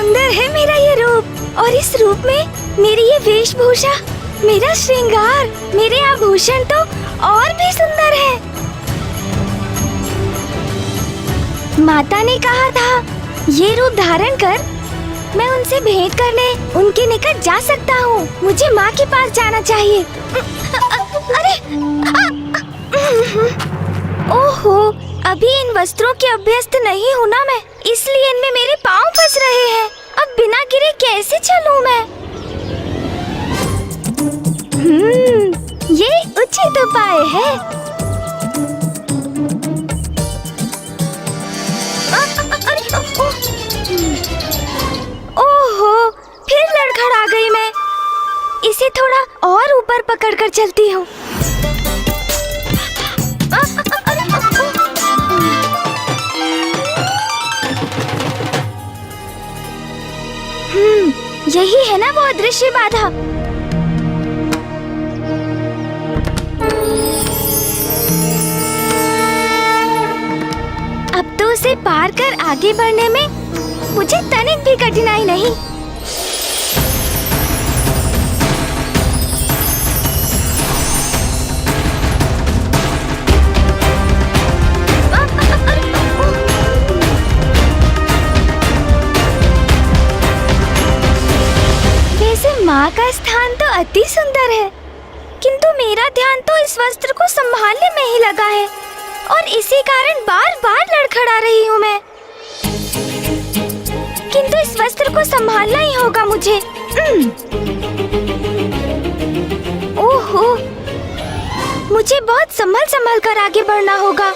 सुंदर है मेरा ये रूप, और इस रूप में मेरी ये वेशभूषा, मेरा श्रृंगार, मेरे आभूषण तो और भी सुंदर है। माता ने कहा था ये रूप धारण कर मैं उनसे भेंट करने उनके निकट जा सकता हूँ। मुझे माँ के पास जाना चाहिए। अरे ओहो, अभी इन वस्त्रों के अभ्यस्त नहीं हूँ ना मैं, इसलिए इनमें मेरे पाँव फंस रहे हैं। अब बिना गिरे कैसे चलूँ मैं? ये उचित उपाय है। ओहो, फिर लड़खड़ा गई मैं। इसे थोड़ा और ऊपर पकड़कर चलती हूँ। यही है ना वो अदृश्य बाधा। अब तो उसे पार कर आगे बढ़ने में मुझे तनिक भी कठिनाई नहीं। वैसे माँ का स्थान तो अति सुंदर है, किंतु मेरा ध्यान तो इस वस्त्र को संभालने में ही लगा है, और इसी कारण बार बार लड़खड़ा रही हूँ मैं। किंतु इस वस्त्र को संभालना ही होगा मुझे। ओहो, मुझे बहुत संभल कर आगे बढ़ना होगा।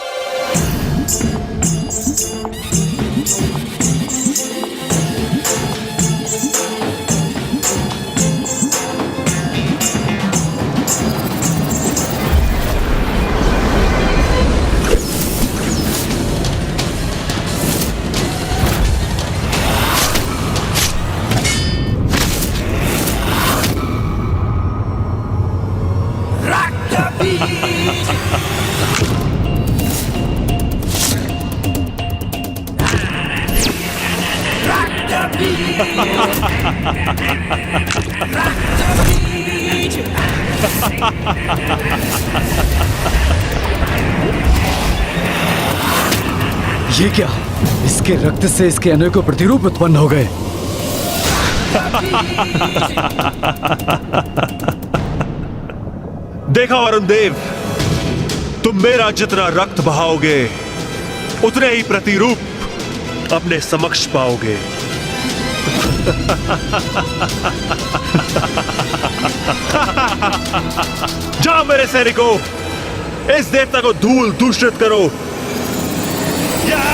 ये क्या? इसके रक्त से इसके अनेकों प्रतिरूप उत्पन्न हो गए। देखा वरुण देव, तुम मेरा जितना रक्त बहाओगे उतने ही प्रतिरूप अपने समक्ष पाओगे। जाओ मेरे सैनिकों, इस देवता को धूल दूषित करो। या!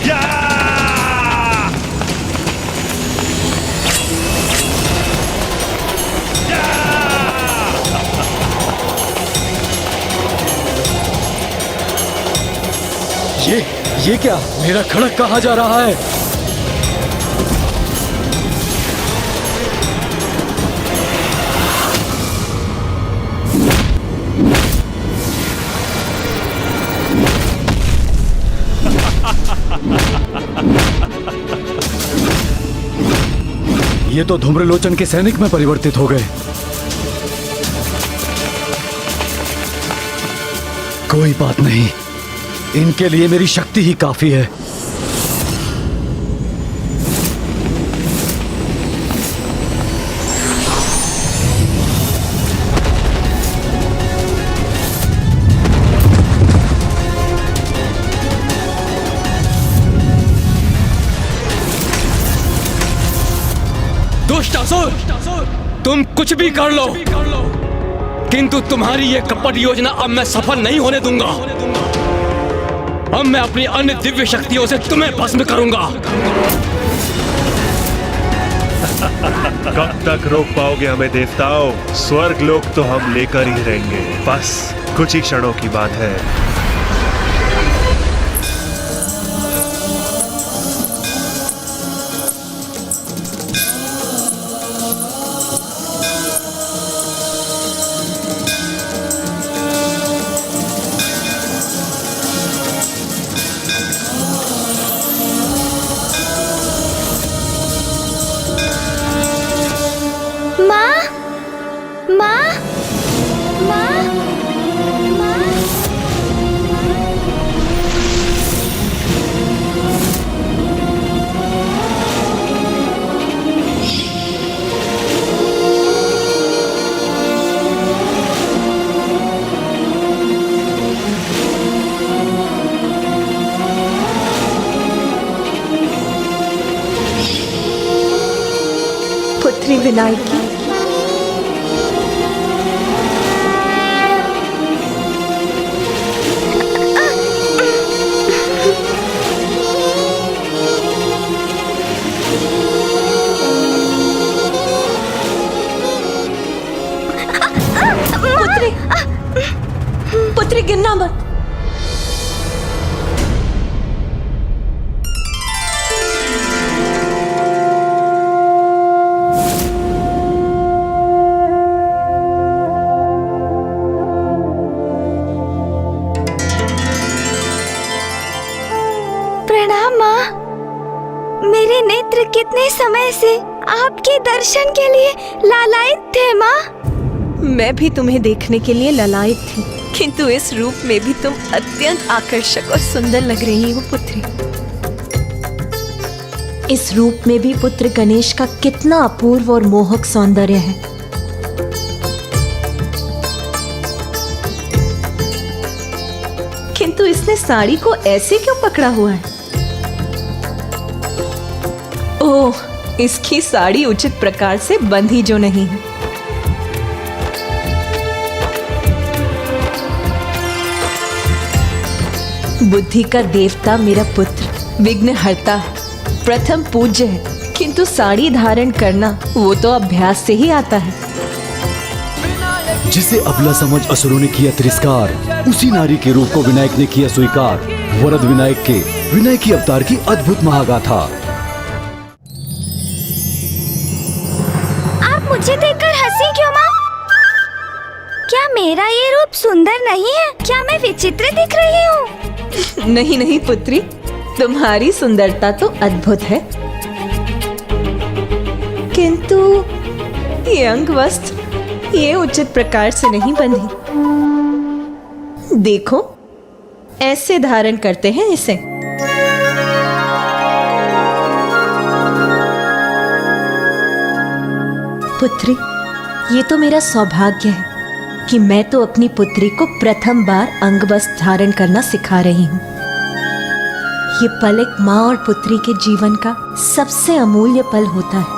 या! ये क्या? मेरा खड़क कहाँ जा रहा है? ये तो धूम्रलोचन के सैनिक में परिवर्तित हो गए। कोई बात नहीं, इनके लिए मेरी शक्ति ही काफी है। दुष्ट असुर, तुम कुछ भी कर लो, किंतु तुम्हारी ये कपट योजना अब मैं सफल नहीं होने दूंगा। अब मैं अपनी अन्य दिव्य शक्तियों से तुम्हें भस्म करूंगा। कब तक रोक पाओगे हमें देवताओं? स्वर्ग लोक तो हम लेकर ही रहेंगे, बस कुछ ही क्षणों की बात है। विनायकी। पुत्री, पुत्री गिरना मत। प्रणाम माँ। मेरे नेत्र कितने समय से आपके दर्शन के लिए लालायित थे माँ। मैं भी तुम्हें देखने के लिए ललायत थी, किंतु इस रूप में भी तुम अत्यंत आकर्षक और सुंदर लग रही हो पुत्री। इस रूप में भी पुत्र गणेश का कितना अपूर्व और मोहक सौंदर्य है। किंतु इसने साड़ी को ऐसे क्यों पकड़ा हुआ है? ओह, इसकी साड़ी उचित प्रकार से बंधी जो नहीं है। बुद्धि का देवता मेरा पुत्र विघ्नहर्ता है, प्रथम पूज्य है, किंतु साड़ी धारण करना वो तो अभ्यास से ही आता है। जिसे अबला समझ असुरों ने किया तिरस्कार, उसी नारी के रूप को विनायक ने किया स्वीकार। वरद विनायक के विनायकी अवतार की अद्भुत महागाथा। आप मुझे देखकर हंसी क्यों माँ? क्या मेरा ये रूप सुंदर नहीं है? क्या मैं विचित्र दिख रही हूँ? नहीं नहीं पुत्री, तुम्हारी सुंदरता तो अद्भुत है, किंतु ये अंग वस्त्र ये उचित प्रकार से नहीं बंधी। देखो, ऐसे धारण करते हैं इसे। पुत्री, ये तो मेरा सौभाग्य है कि मैं तो अपनी पुत्री को प्रथम बार अंगवस्त्र धारण करना सिखा रही हूँ। ये पल एक माँ और पुत्री के जीवन का सबसे अमूल्य पल होता है।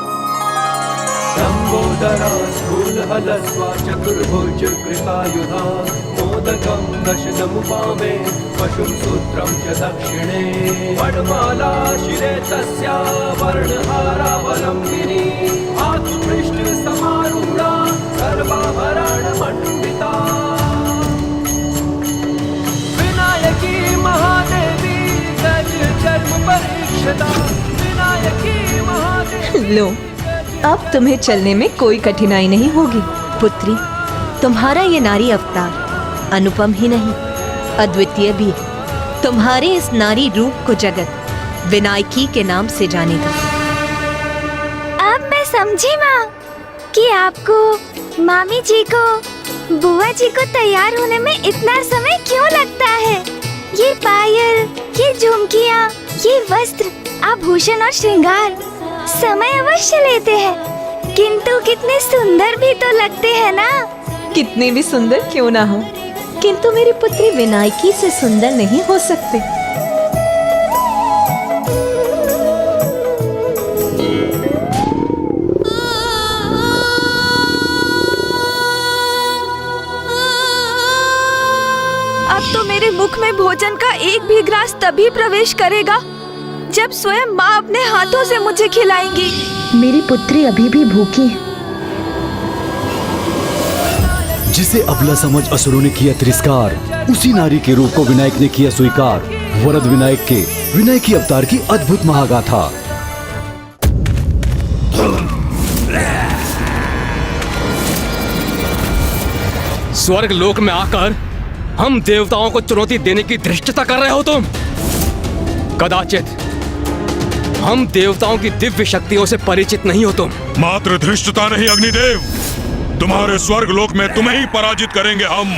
लंबोदरा स्थूलहलस्वा चतुर्भुज कृपायुधा मोदकं दशनमुपामे पशुं सूत्रं च दक्षिणे वनमाला शिरे तस्या वर्णहारावलम्बिनी आत्मपृष्ठसमारूढा सर्वाभरणमण्डिता विनायकी महादेवी गज जन्म परीक्षिता विनायकी महादेवी। लो, अब तुम्हें चलने में कोई कठिनाई नहीं होगी। पुत्री, तुम्हारा ये नारी अवतार अनुपम ही नहीं अद्वितीय भी है। तुम्हारे इस नारी रूप को जगत विनायकी के नाम से जानेगा। अब मैं समझी माँ कि आपको मामी जी को बुआ जी को तैयार होने में इतना समय क्यों लगता है। ये पायल, ये झुमकियाँ, ये वस्त्र, आभूषण और श्रृंगार समय अवश्य लेते हैं, किंतु कितने सुंदर भी तो लगते हैं ना। कितने भी सुंदर क्यों ना हो, किंतु मेरी पुत्री विनायकी से सुंदर नहीं हो सकते। अब तो मेरे मुख में भोजन का एक भी ग्रास तभी प्रवेश करेगा जब स्वयं माँ अपने हाथों से मुझे खिलाएंगी। मेरी पुत्री अभी भी भूखी है। जिसे अबला समझ असुरों ने किया तिरस्कार, उसी नारी के रूप को विनायक ने किया स्वीकार। वरद विनायक के विनायकी अवतार की अद्भुत महागाथा। स्वर्ग लोक में आकर हम देवताओं को चुनौती देने की धृष्टता कर रहे हो तुम। कदाचित हम देवताओं की दिव्य शक्तियों से परिचित नहीं हो तुम। मात्र धृष्टता नहीं अग्निदेव, तुम्हारे स्वर्ग लोक में तुम्हें ही पराजित करेंगे हम।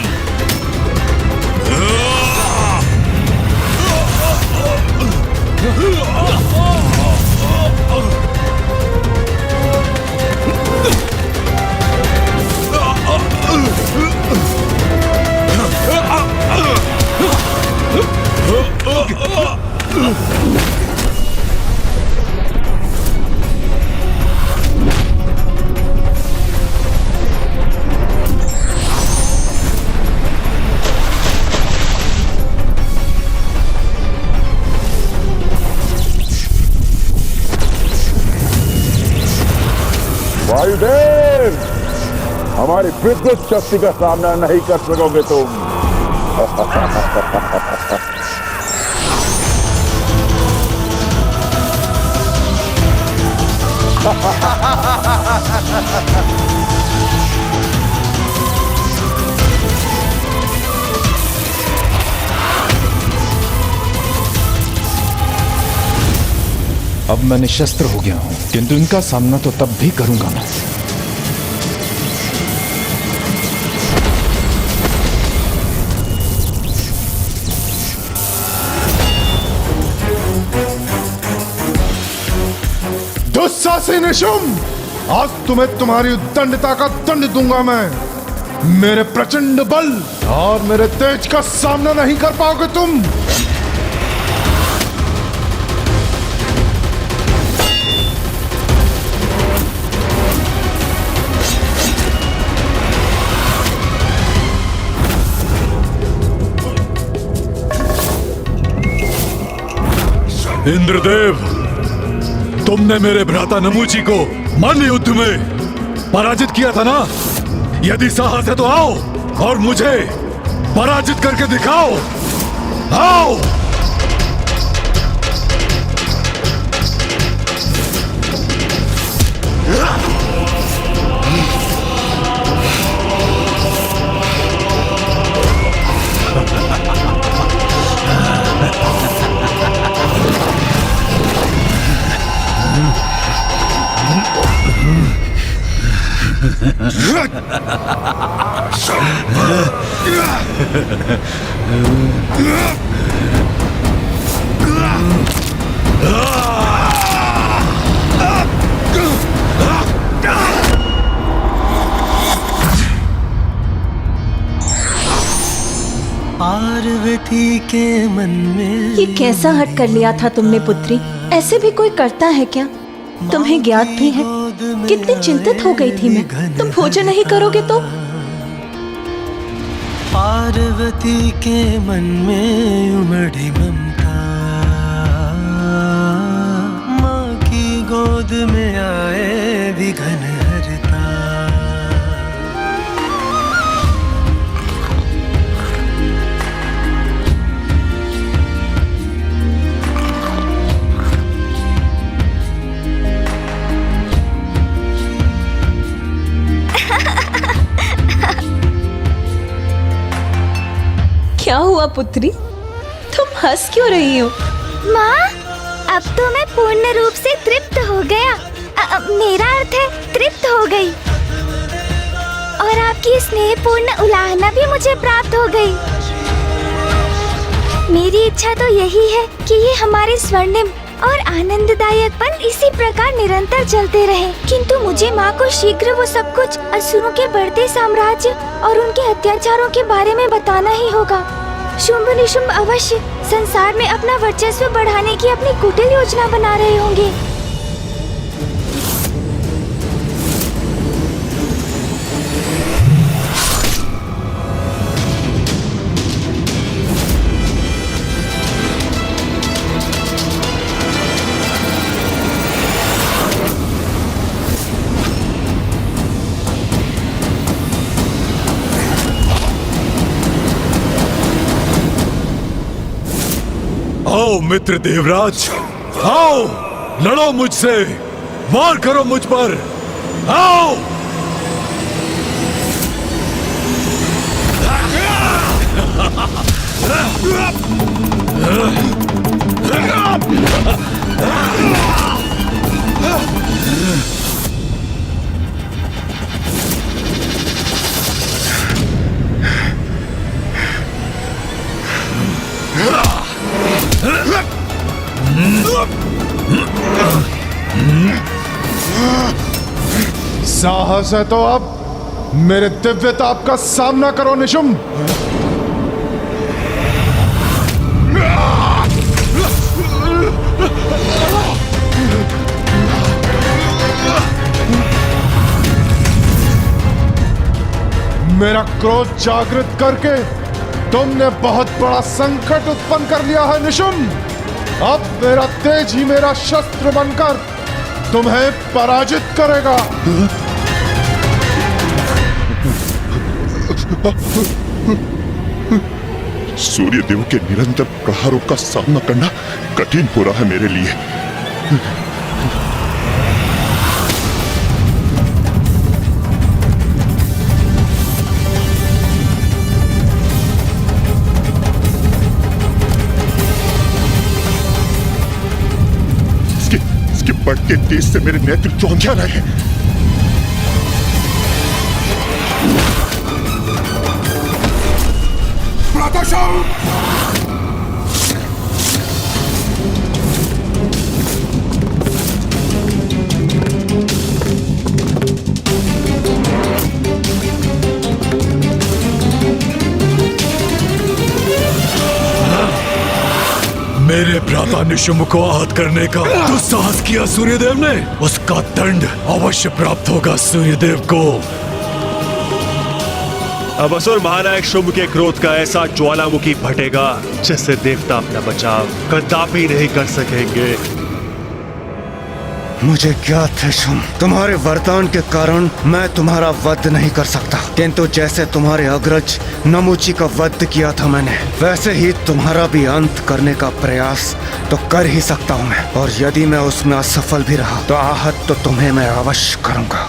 वायुदेव, हमारी विद्युत शक्ति का सामना नहीं कर सकोगे तुम। अब मैं निशस्त्र हो गया हूं, किंतु इनका सामना तो तब भी करूंगा मैं। दुस्साहसी निशुम्भ, आज तुम्हें तुम्हारी उद्दंडता का दंड दूंगा मैं। मेरे प्रचंड बल और मेरे तेज का सामना नहीं कर पाओगे तुम। इंद्रदेव, तुमने मेरे भ्राता नमूची को मन युद्ध में पराजित किया था ना? यदि साहस है तो आओ और मुझे पराजित करके दिखाओ। आओ। पार्वती के मन में ये कैसा हट कर लिया था तुमने पुत्री? ऐसे भी कोई करता है क्या? तुम्हें ज्ञात भी है कितनी चिंतित हो गई थी मैं। तुम भोजन नहीं करोगे तो? पार्वती के मन में उमड़ी ममता, माँ की गोद में आए विघन हरता। क्या हुआ पुत्री? तुम हंस क्यों रही हो? माँ, अब तो मैं पूर्ण रूप से तृप्त हो गया। मेरा अर्थ है तृप्त हो गई। और आपकी स्नेहपूर्ण उलाहना भी मुझे प्राप्त हो गई। मेरी इच्छा तो यही है कि ये हमारे स्वर्णिम और आनंददायक पल इसी प्रकार निरंतर चलते रहे। किंतु मुझे माँ को शीघ्र वो सब कुछ असुरों के बढ़ते साम्राज्य और उनके अत्याचारों के बारे में बताना ही होगा। शुंभ निशुंभ अवश्य संसार में अपना वर्चस्व बढ़ाने की अपनी कुटिल योजना बना रहे होंगे। आओ मित्र देवराज, आओ लड़ो मुझसे, वार करो मुझ पर, आओ। साहस है तो अब मेरे दिव्य ताप का सामना करो निशुंभ। मेरा क्रोध जागृत करके तुमने बहुत बड़ा संकट उत्पन्न कर लिया है निशुंभ। अब मेरा तेज ही मेरा शस्त्र बनकर तुम्हें पराजित करेगा। सूर्यदेव के निरंतर प्रहारों का सामना करना कठिन हो रहा है मेरे लिए। इसके बढ़ते तेज से मेरे नेत्र चौंधिया रहे हैं। मेरे भ्राता निशुंभ को आहत करने का दुस्साहस किया सूर्यदेव ने, उसका दंड अवश्य प्राप्त होगा सूर्यदेव को। अब असुर महानायक शुंभ के क्रोध का ऐसा ज्वालामुखी फटेगा जिससे देवता अपना बचाव कदापि नहीं कर सकेंगे। मुझे ज्ञात है शुंभ, तुम्हारे वरदान के कारण मैं तुम्हारा वध नहीं कर सकता, किंतु जैसे तुम्हारे अग्रज नमूची का वध किया था मैंने, वैसे ही तुम्हारा भी अंत करने का प्रयास तो कर ही सकता हूँ मैं। और यदि मैं उसमें असफल भी रहा तो आहत तो तुम्हें मैं अवश्य करूंगा।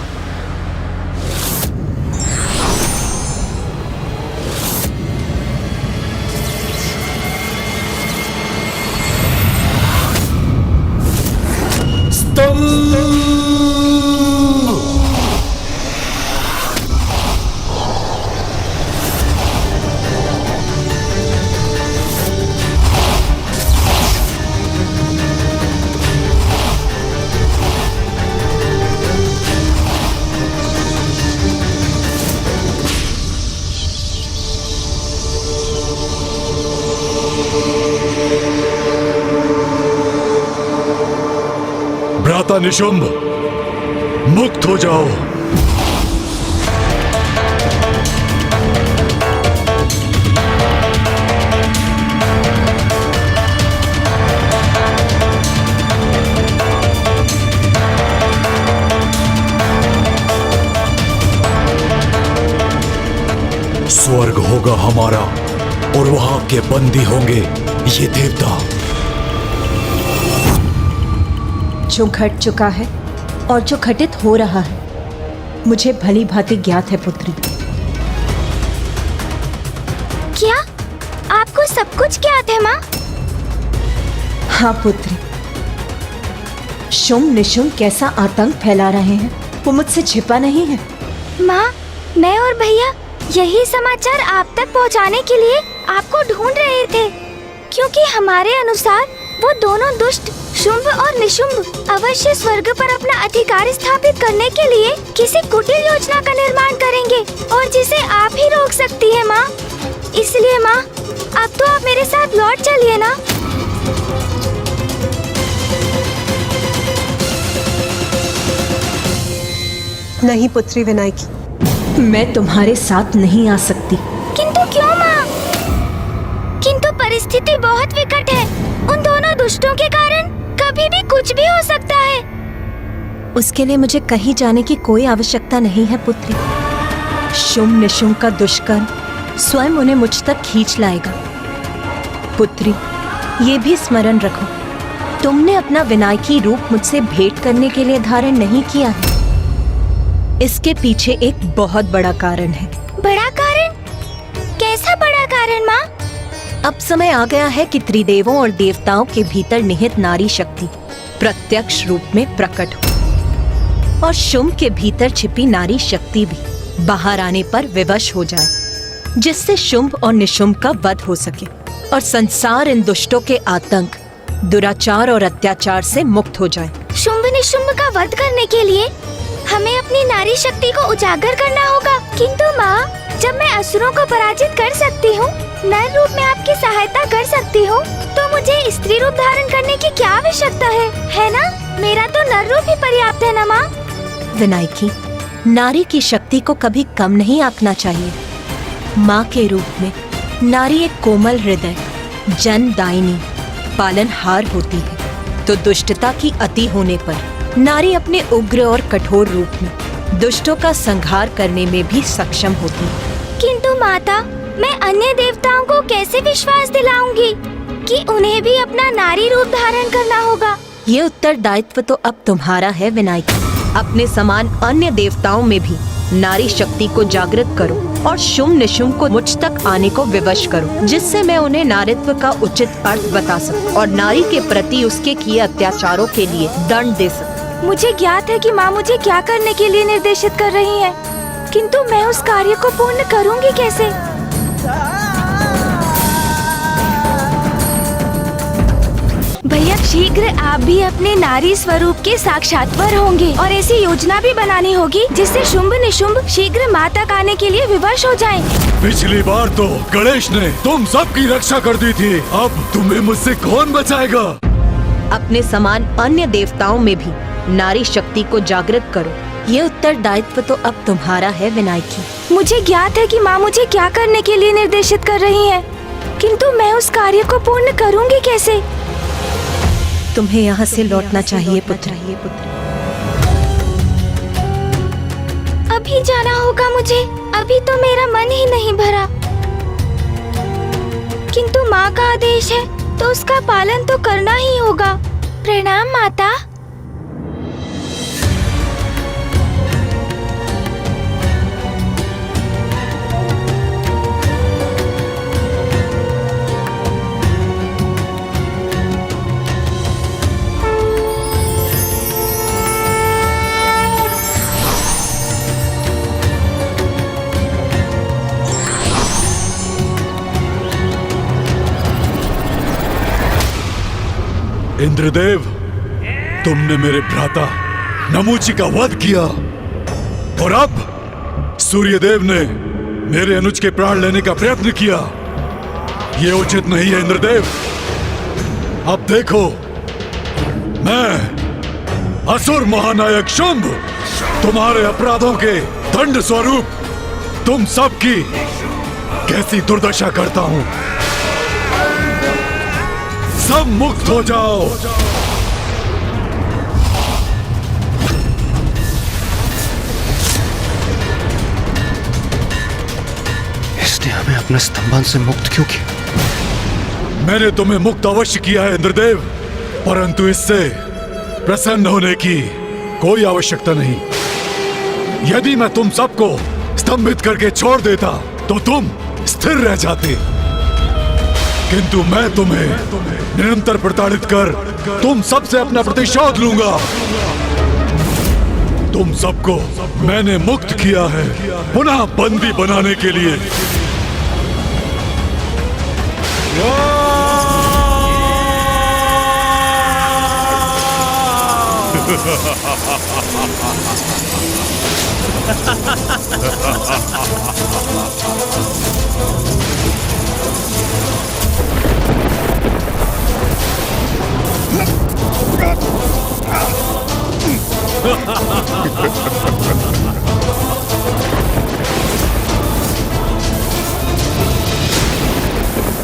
भ्राता निशुंभ, मुक्त हो जाओ। स्वर्ग होगा हमारा और वहां के बंदी होंगे ये देवता। जो घट चुका है और जो घटित हो रहा है मुझे भली भांति ज्ञात है पुत्री। क्या आपको सब कुछ ज्ञात है माँ? हाँ पुत्री, शुंभ निशुंभ कैसा आतंक फैला रहे हैं वो मुझसे छिपा नहीं है। माँ, मैं और भैया यही समाचार आप तक पहुँचाने के लिए आपको ढूंढ रहे थे, क्योंकि हमारे अनुसार वो दोनों दुष्ट शुंभ और निशुंभ अवश्य स्वर्ग पर अपना अधिकार स्थापित करने के लिए किसी कुटिल योजना का निर्माण करेंगे और जिसे आप ही रोक सकती है माँ। इसलिए माँ, अब तो आप मेरे साथ लौट चलिए ना। नहीं पुत्री विनायकी, मैं तुम्हारे साथ नहीं आ सकती। किंतु क्यों माँ? किंतु परिस्थिति बहुत विकट है। उन दोनों दुष्टों के कारण कभी भी कुछ भी हो सकता है। उसके लिए मुझे कहीं जाने की कोई आवश्यकता नहीं है पुत्री। शुंभ निशुंभ का दुष्कर्म स्वयं उन्हें मुझ तक खींच लाएगा। पुत्री, ये भी स्मरण रखो, तुमने अपना विनायकी रूप मुझसे भेंट करने के लिए धारण नहीं किया है। इसके पीछे एक बहुत बड़ा कारण है। बड़ा कारण? कैसा बड़ा कारण माँ? अब समय आ गया है कि त्रिदेवों और देवताओं के भीतर निहित नारी शक्ति प्रत्यक्ष रूप में प्रकट हो और शुंभ के भीतर छिपी नारी शक्ति भी बाहर आने पर विवश हो जाए, जिससे शुंभ और निशुंभ का वध हो सके और संसार इन दुष्टों के आतंक, दुराचार और अत्याचार से मुक्त हो जाए। शुंभ निशुंभ का वध करने के लिए हमें अपनी नारी शक्ति को उजागर करना होगा। किंतु माँ, जब मैं असुरों को पराजित कर सकती हूँ, नर रूप में आपकी सहायता कर सकती हूँ, तो मुझे स्त्री रूप धारण करने की क्या आवश्यकता है ना? मेरा तो नर रूप ही पर्याप्त है ना माँ? विनायकी, नारी की शक्ति को कभी कम नहीं आंकना चाहिए। माँ के रूप में नारी एक कोमल हृदय, जनदायिनी, पालनहार होती है, तो दुष्टता की अति होने पर नारी अपने उग्र और कठोर रूप में दुष्टों का संहार करने में भी सक्षम होती है। किंतु माता, मैं अन्य देवताओं को कैसे विश्वास दिलाऊंगी कि उन्हें भी अपना नारी रूप धारण करना होगा? ये उत्तरदायित्व तो अब तुम्हारा है विनायकी। अपने समान अन्य देवताओं में भी नारी शक्ति को जागृत करो और शुम निशुम को मुझ तक आने को विवश करो, जिससे मैं उन्हें नारीत्व का उचित अर्थ बता सकूं और नारी के प्रति उसके किए अत्याचारों के लिए दंड दे सकूं। मुझे ज्ञात है कि माँ मुझे क्या करने के लिए निर्देशित कर रही है, किंतु मैं उस कार्य को पूर्ण करूँगी कैसे? भैया, शीघ्र आप भी अपने नारी स्वरूप के साक्षात्कार होंगे और ऐसी योजना भी बनानी होगी जिससे शुंभ निशुंभ शीघ्र माँ तक आने के लिए विवश हो जाएं। पिछली बार तो गणेश ने तुम सबकी रक्षा कर दी थी, अब तुम्हें मुझसे कौन बचाएगा? अपने समान अन्य देवताओं में भी नारी शक्ति को जागृत करो। ये उत्तरदायित्व तो अब तुम्हारा है विनायकी। मुझे ज्ञात है कि माँ मुझे क्या करने के लिए निर्देशित कर रही है, किंतु मैं उस कार्य को पूर्ण करूँगी कैसे? तुम्हें यहाँ से लौटना चाहिए पुत्र। अभी जाना होगा मुझे, अभी तो मेरा मन ही नहीं भरा। किंतु माँ का आदेश है तो उसका पालन तो करना ही होगा। प्रणाम माता। इंद्रदेव, तुमने मेरे भ्राता नमूची का वध किया और अब सूर्यदेव ने मेरे अनुज के प्राण लेने का प्रयत्न किया। ये उचित नहीं है इंद्रदेव। अब देखो, मैं असुर महानायक शुंभ तुम्हारे अपराधों के दंड स्वरूप तुम सबकी कैसी दुर्दशा करता हूं। सब मुक्त हो जाओ। इसने हमें अपने स्तंभन से मुक्त क्यों किया? मैंने तुम्हें मुक्त अवश्य किया है इंद्रदेव, परंतु इससे प्रसन्न होने की कोई आवश्यकता नहीं। यदि मैं तुम सबको स्तंभित करके छोड़ देता तो तुम स्थिर रह जाते, किंतु मैं तुम्हें निरंतर प्रताड़ित कर तुम सबसे अपना प्रतिशोध लूंगा। तुम सबको मैंने मुक्त किया है पुनः बंदी बनाने के लिए।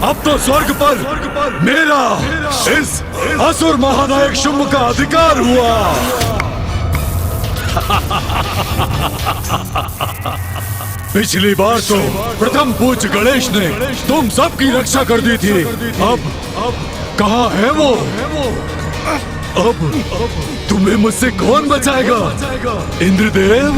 अब तो स्वर्ग पर मेरा इस असुर महानायक शुंभ का अधिकार हुआ। पिछली बार तो प्रथम पूज्य गणेश ने तुम सबकी रक्षा कर दी थी, अब कहाँ है वो? अब तुम्हें मुझसे कौन बचाएगा? इंद्रदेव?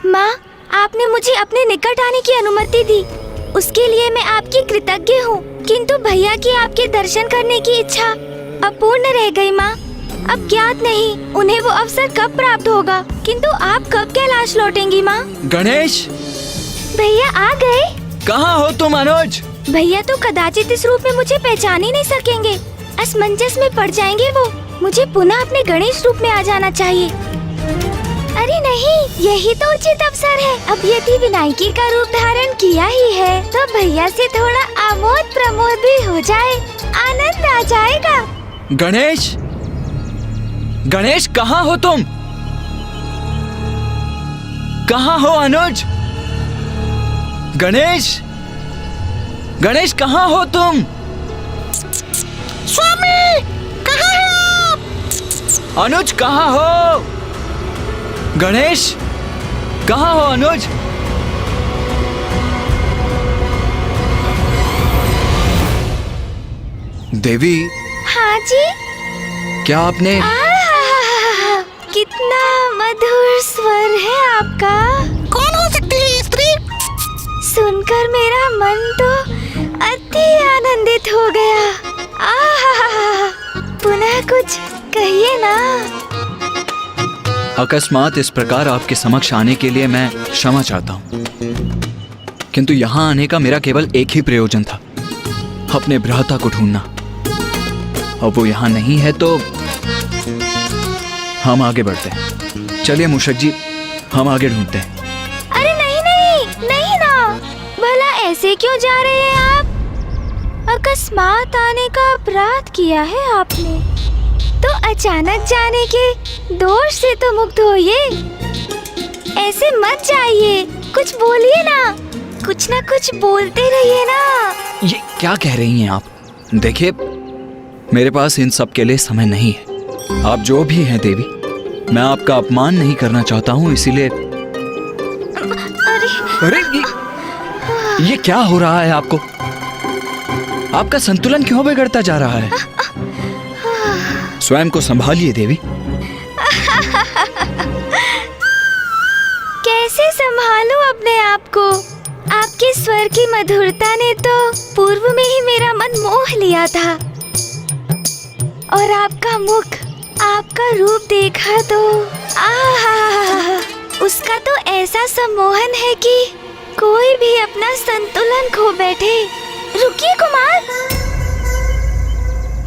माँ, आपने मुझे अपने निकट आने की अनुमति दी, उसके लिए मैं आपकी कृतज्ञ हूँ। किंतु भैया की आपके दर्शन करने की इच्छा अपूर्ण रह गई माँ। अब ज्ञात नहीं उन्हें वो अवसर कब प्राप्त होगा, किंतु आप कब कैलाश लौटेंगी माँ? गणेश, भैया आ गए। कहाँ हो तुम अनुज? भैया तो कदाचित इस रूप में मुझे पहचान ही नहीं सकेंगे, असमंजस में पड़ जाएंगे वो। मुझे पुनः अपने गणेश रूप में आ जाना चाहिए। अरे नहीं, यही तो उचित अवसर है। अब यदि विनायकी का रूप धारण किया ही है तो भैया से थोड़ा आमोद प्रमोद भी हो जाए, आनंद आ जाएगा। गणेश, गणेश कहाँ हो तुम? कहाँ हो अनुज? गणेश, गणेश कहाँ हो तुम? स्वामी, कहाँ हो आप? अनुज कहाँ हो? गणेश, कहाँ हो अनुज? देवी। हाँ जी। क्या आपने? कितना मधुर स्वर है आपका। कौन हो सकती है ये स्त्री? सुनकर मेरा मन तो अति आनंदित हो गया। पुनः कुछ कहिए ना। अकस्मात इस प्रकार आपके समक्ष आने के लिए मैं क्षमा चाहता हूँ, किंतु यहाँ आने का मेरा केवल एक ही प्रयोजन था, अपने भ्राता को ढूंढना। अब वो यहाँ नहीं है तो हम आगे बढ़ते हैं। चलिए मूषक जी, हम आगे ढूंढते हैं। अरे नहीं नहीं नहीं ना, भला ऐसे क्यों जा रहे हैं आप? अकस्मात आने का अपराध किया है आपने, तो अचानक जाने के दोष से तो मुक्त होइए। ऐसे मत जाइए, कुछ बोलिए ना, कुछ ना कुछ बोलते रहिए ना। ये क्या कह रही हैं आप? देखिए, मेरे पास इन सब के लिए समय नहीं है। आप जो भी हैं देवी, मैं आपका अपमान नहीं करना चाहता हूँ, इसीलिए। अरे ये क्या हो रहा है आपको? आपका संतुलन क्यों बिगड़ता जा रहा है? स्वयं को संभालिए देवी। कैसे संभालूं अपने आप को? आपके स्वर की मधुरता ने तो पूर्व में ही मेरा मन मोह लिया था, और आपका मुख, आपका रूप देखा तो उसका तो ऐसा सम्मोहन है कि कोई भी अपना संतुलन खो बैठे। रुकिए कुमार,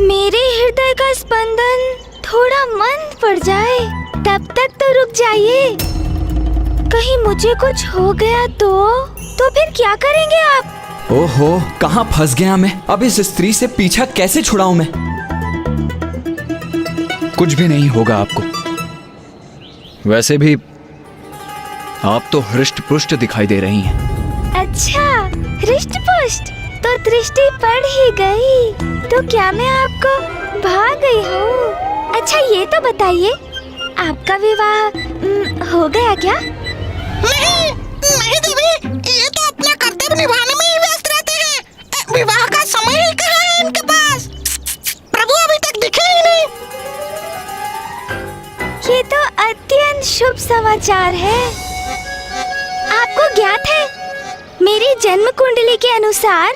मेरे हृदय का स्पंदन थोड़ा मंद पड़ जाए, तब तक तो रुक जाइए। कहीं मुझे कुछ हो गया तो फिर क्या करेंगे आप? ओहो, कहाँ फंस गया मैं? अब इस स्त्री से पीछा कैसे छुड़ाऊं मैं? कुछ भी नहीं होगा आपको। वैसे भी आप तो हृष्ट पुष्ट दिखाई दे रही हैं। अच्छा, हृष्ट पुष्ट तो दृष्टि पड़ ही गई, तो क्या मैं आपको भाग गई हूँ? अच्छा ये तो बताइए, आपका विवाह हो गया क्या? नहीं नहीं देवी, ये तो अपना कर्तव्य निभाने में ही व्यस्त रहते हैं। विवाह का समय ही कहाँ है इनके पास? प्रभु अभी तक दिखे ही नहीं। ये तो अत्यंत शुभ समाचार है। आपको ज्ञात है, मेरी जन्म कुंडली के अनुसार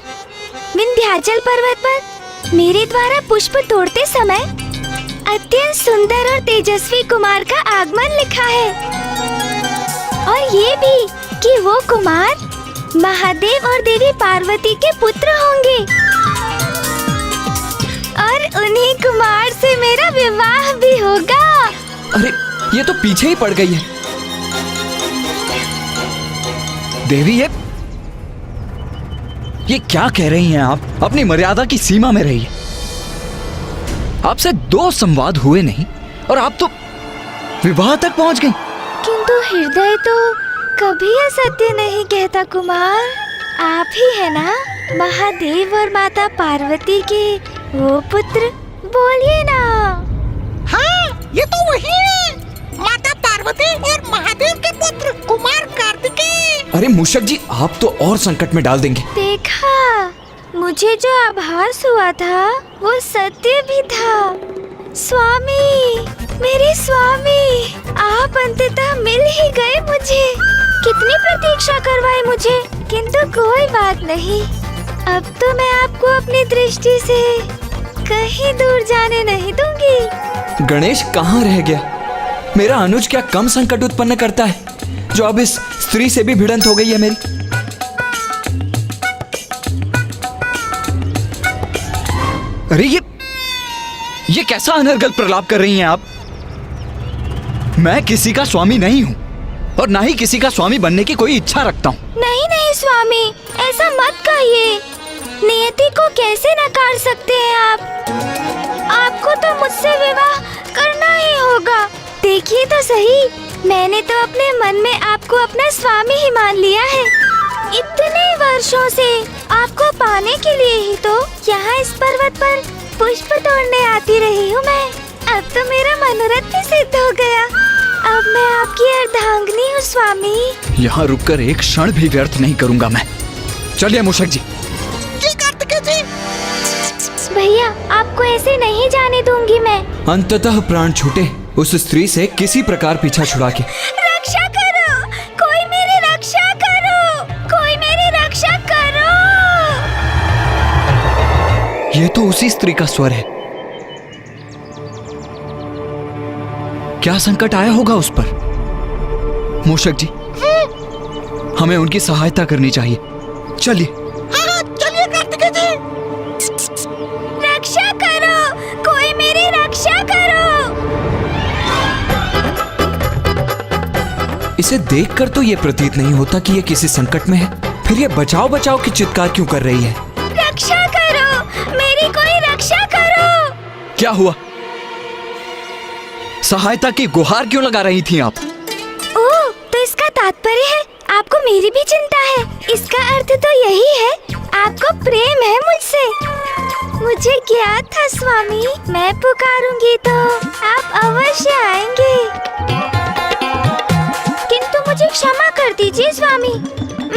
विंध्याचल पर्वत पर मेरे द्वारा पुष्प तोड़ते समय अत्यंत सुंदर और तेजस्वी कुमार का आगमन लिखा है, और ये भी कि वो कुमार महादेव और देवी पार्वती के पुत्र होंगे, और उन्हीं कुमार से मेरा विवाह भी होगा। अरे ये तो पीछे ही पड़ गई है देवी। ये क्या कह रही हैं आप? अपनी मर्यादा की सीमा में रहिए। आपसे 2 संवाद हुए नहीं और आप तो विवाह तक पहुंच गई। किंतु हृदय तो कभी असत्य नहीं कहता कुमार। आप ही है ना महादेव और माता पार्वती के वो पुत्र? बोलिए ना। हाँ, ये तो वही है, माता पार्वती और महादेव के पुत्र कुमार कार्तिकेय। अरे मूषक जी, आप तो और संकट में डाल देंगे। देखा, मुझे जो आभास हुआ था वो सत्य भी था। स्वामी, मेरे स्वामी, आप अंततः मिल ही गए मुझे। कितनी प्रतीक्षा करवाई मुझे, किंतु कोई बात नहीं। अब तो मैं आपको अपनी दृष्टि से कहीं दूर जाने नहीं दूंगी। गणेश कहाँ रह गया? मेरा अनुज क्या कम संकट उत्पन्न करता है जो अब इस स्त्री से भी भिड़ंत हो गई है मेरी? अरे ये कैसा अनर्गल प्रलाप कर रही हैं आप? मैं किसी का स्वामी नहीं हूँ और ना ही किसी का स्वामी बनने की कोई इच्छा रखता हूँ। नहीं नहीं स्वामी, ऐसा मत कहिए। नियति को कैसे नकार सकते हैं आप? आपको तो मुझसे विवाह करना ही होगा। देखिए तो सही, मैंने तो अपने मन में आपको अपना स्वामी ही मान लिया है। इतने वर्षों से आपको पाने के लिए ही तो यहाँ इस पर्वत पर पुष्प तोड़ने आती रही हूँ मैं। अब तो मेरा मनोरथ भी सिद्ध हो गया। अब मैं आपकी अर्धांगिनी हूँ स्वामी। यहाँ रुककर एक क्षण भी व्यर्थ नहीं करूंगा मैं। चलिए मूषक जी। जी कार्तिकेय जी। भैया आपको ऐसे नहीं जाने दूंगी मैं। अंततः प्राण छूटे उस स्त्री से किसी प्रकार पीछा छुड़ा के। रक्षा करो, कोई मेरी रक्षा करो, कोई मेरी रक्षा करो। ये तो उसी स्त्री का स्वर है। क्या संकट आया होगा उस पर? मूषक जी, हमें उनकी सहायता करनी चाहिए। चलिए। हाँ, चलिए कार्तिकेय जी। रक्षा करो, कोई मेरी रक्षा करो। इसे देखकर तो ये प्रतीत नहीं होता कि ये किसी संकट में है। फिर ये बचाओ बचाओ की चित्कार क्यों कर रही है? रक्षा करो, मेरी कोई रक्षा करो। क्या हुआ? सहायता की गुहार क्यों लगा रही थी आप? ओह, तो इसका तात्पर्य है आपको मेरी भी चिंता है। इसका अर्थ तो यही है आपको प्रेम है मुझसे। मुझे ज्ञात था स्वामी, मैं पुकारूंगी तो आप अवश्य आएंगे। किंतु मुझे क्षमा कर दीजिए स्वामी,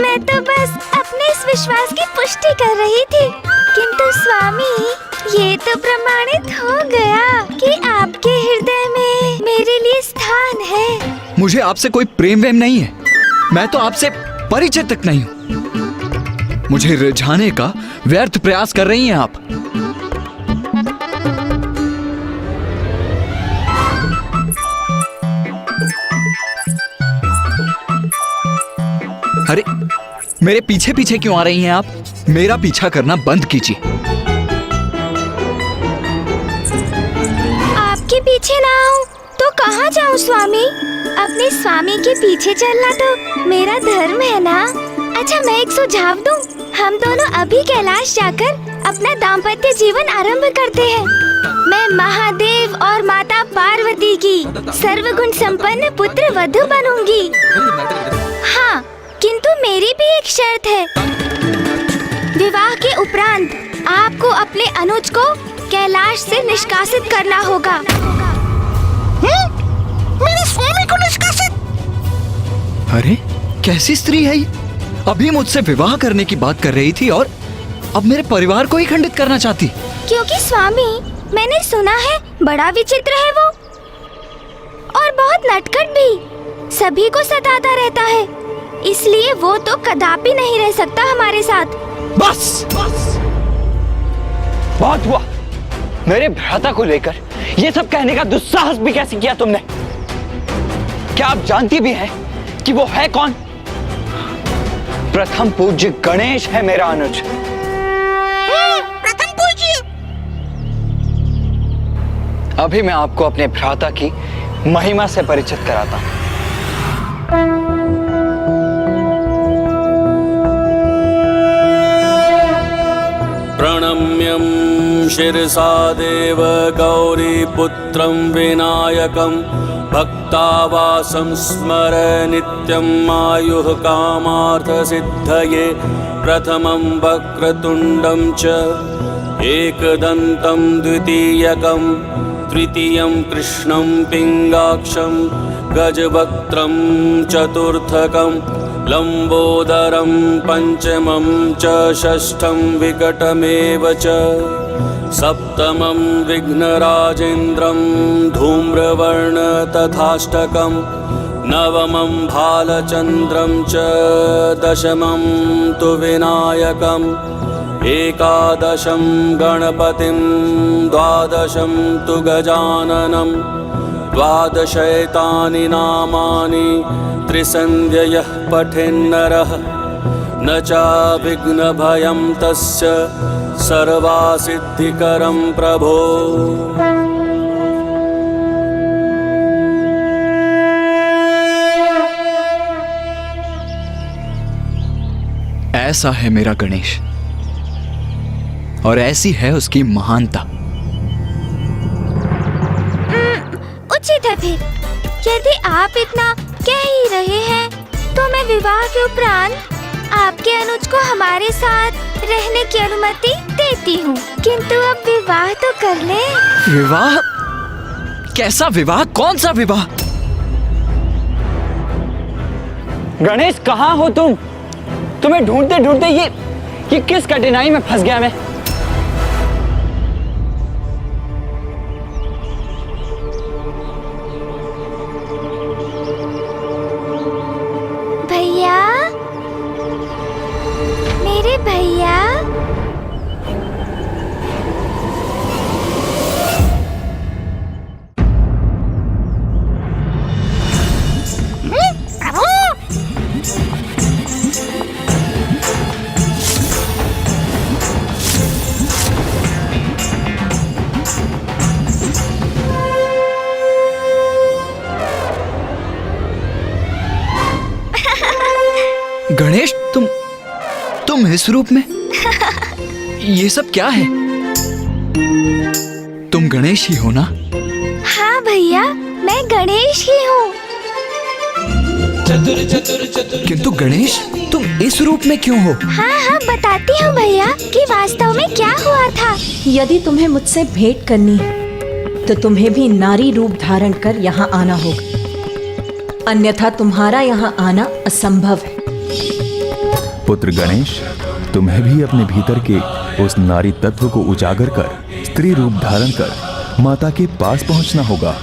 मैं तो बस अपने इस विश्वास की पुष्टि कर रही थी। किंतु स्वामी, ये तो प्रमाणित हो गया कि आपके हृदय में मेरे लिए स्थान है। मुझे आपसे कोई प्रेम वेम नहीं है। मैं तो आपसे परिचित तक नहीं हूँ। मुझे रिझाने का व्यर्थ प्रयास कर रही हैं आप। अरे, मेरे पीछे पीछे क्यों आ रही हैं आप? मेरा पीछा करना बंद कीजिए। आपके पीछे ना आऊं तो कहाँ जाऊं स्वामी? अपने स्वामी के पीछे चलना तो मेरा धर्म है ना। अच्छा, मैं एक सुझाव दूं। हम दोनों अभी कैलाश जाकर अपना दाम्पत्य जीवन आरंभ करते हैं। मैं महादेव और माता पार्वती की सर्वगुण संपन्न पुत्र वधू बनूंगी। हाँ, किंतु मेरी भी एक शर्त है। विवाह के उपरांत आपको अपने अनुज को कैलाश से निष्कासित करना होगा। मेरे स्वामी को निष्कासित? अरे, कैसी स्त्री है ये? अभी मुझसे विवाह करने की बात कर रही थी और अब मेरे परिवार को ही खंडित करना चाहती। क्योंकि स्वामी, मैंने सुना है बड़ा विचित्र है वो और बहुत नटखट भी, सभी को सताता रहता है। इसलिए वो तो कदापि नहीं रह सकता हमारे साथ। बस बहुत हुआ। मेरे भ्राता को लेकर ये सब कहने का दुस्साहस भी कैसे किया तुमने? क्या आप जानती भी हैं कि वो है कौन? प्रथम पूज्य गणेश है मेरा अनुज। प्रथम पूज्य? अभी मैं आपको अपने भ्राता की महिमा से परिचित कराता हूं। प्रणम्यं शिरसा देव गौरीपुत्रं विनायकं भक्तावासं स्मर नित्यं आयुः कामार्थसिद्धये। प्रथमं वक्रतुण्डं च एकदन्तं द्वितीयकं तृतीयं कृष्णं पिङ्गाक्षं गजवक्त्रं चतुर्थकं लंबोदरं पंचमं च षष्ठं विकटमेव च सप्तमं विघ्नराजेन्द्रं धूम्रवर्ण तथाष्टकं नवमं भालचन्द्रं च दशमं तु विनायकं एकादशं गणपतिं द्वादशं तु गजाननं द्वादशैतानि नामानि त्रिसन्ध्ययः पठेन्नरः न चाविघ्नभयं तस्य सर्वासिद्धिकरं प्रभो। ऐसा है मेरा गणेश और ऐसी है उसकी महानता। उचित है। फिर यदि आप इतना कह ही रहे हैं तो मैं विवाह के उपरांत आपके अनुज को हमारे साथ रहने की अनुमति देती हूँ। किंतु अब विवाह तो कर ले। विवाह? कैसा विवाह? कौन सा विवाह? गणेश कहाँ हो तुम? तुम्हें ढूंढते ढूंढते ये किस कठिनाई में फंस गया मैं। भैया, मेरे भैया। गणेश, तुम इस रूप में? ये सब क्या है? तुम गणेश ही हो ना? हाँ भैया, मैं गणेश ही हूँ। किंतु गणेश, तुम इस रूप में क्यों हो? हाँ, बताती हूँ भैया कि वास्तव में क्या हुआ था। यदि तुम्हें मुझसे भेंट करनी है तो तुम्हें भी नारी रूप धारण कर यहाँ आना होगा, अन्यथा तुम्हारा यहाँ आना असंभव है। पुत्र गणेश, तुम्हें भी अपने भीतर के उस नारी तत्व को उजागर कर स्त्री रूप धारण कर माता के पास पहुंचना होगा।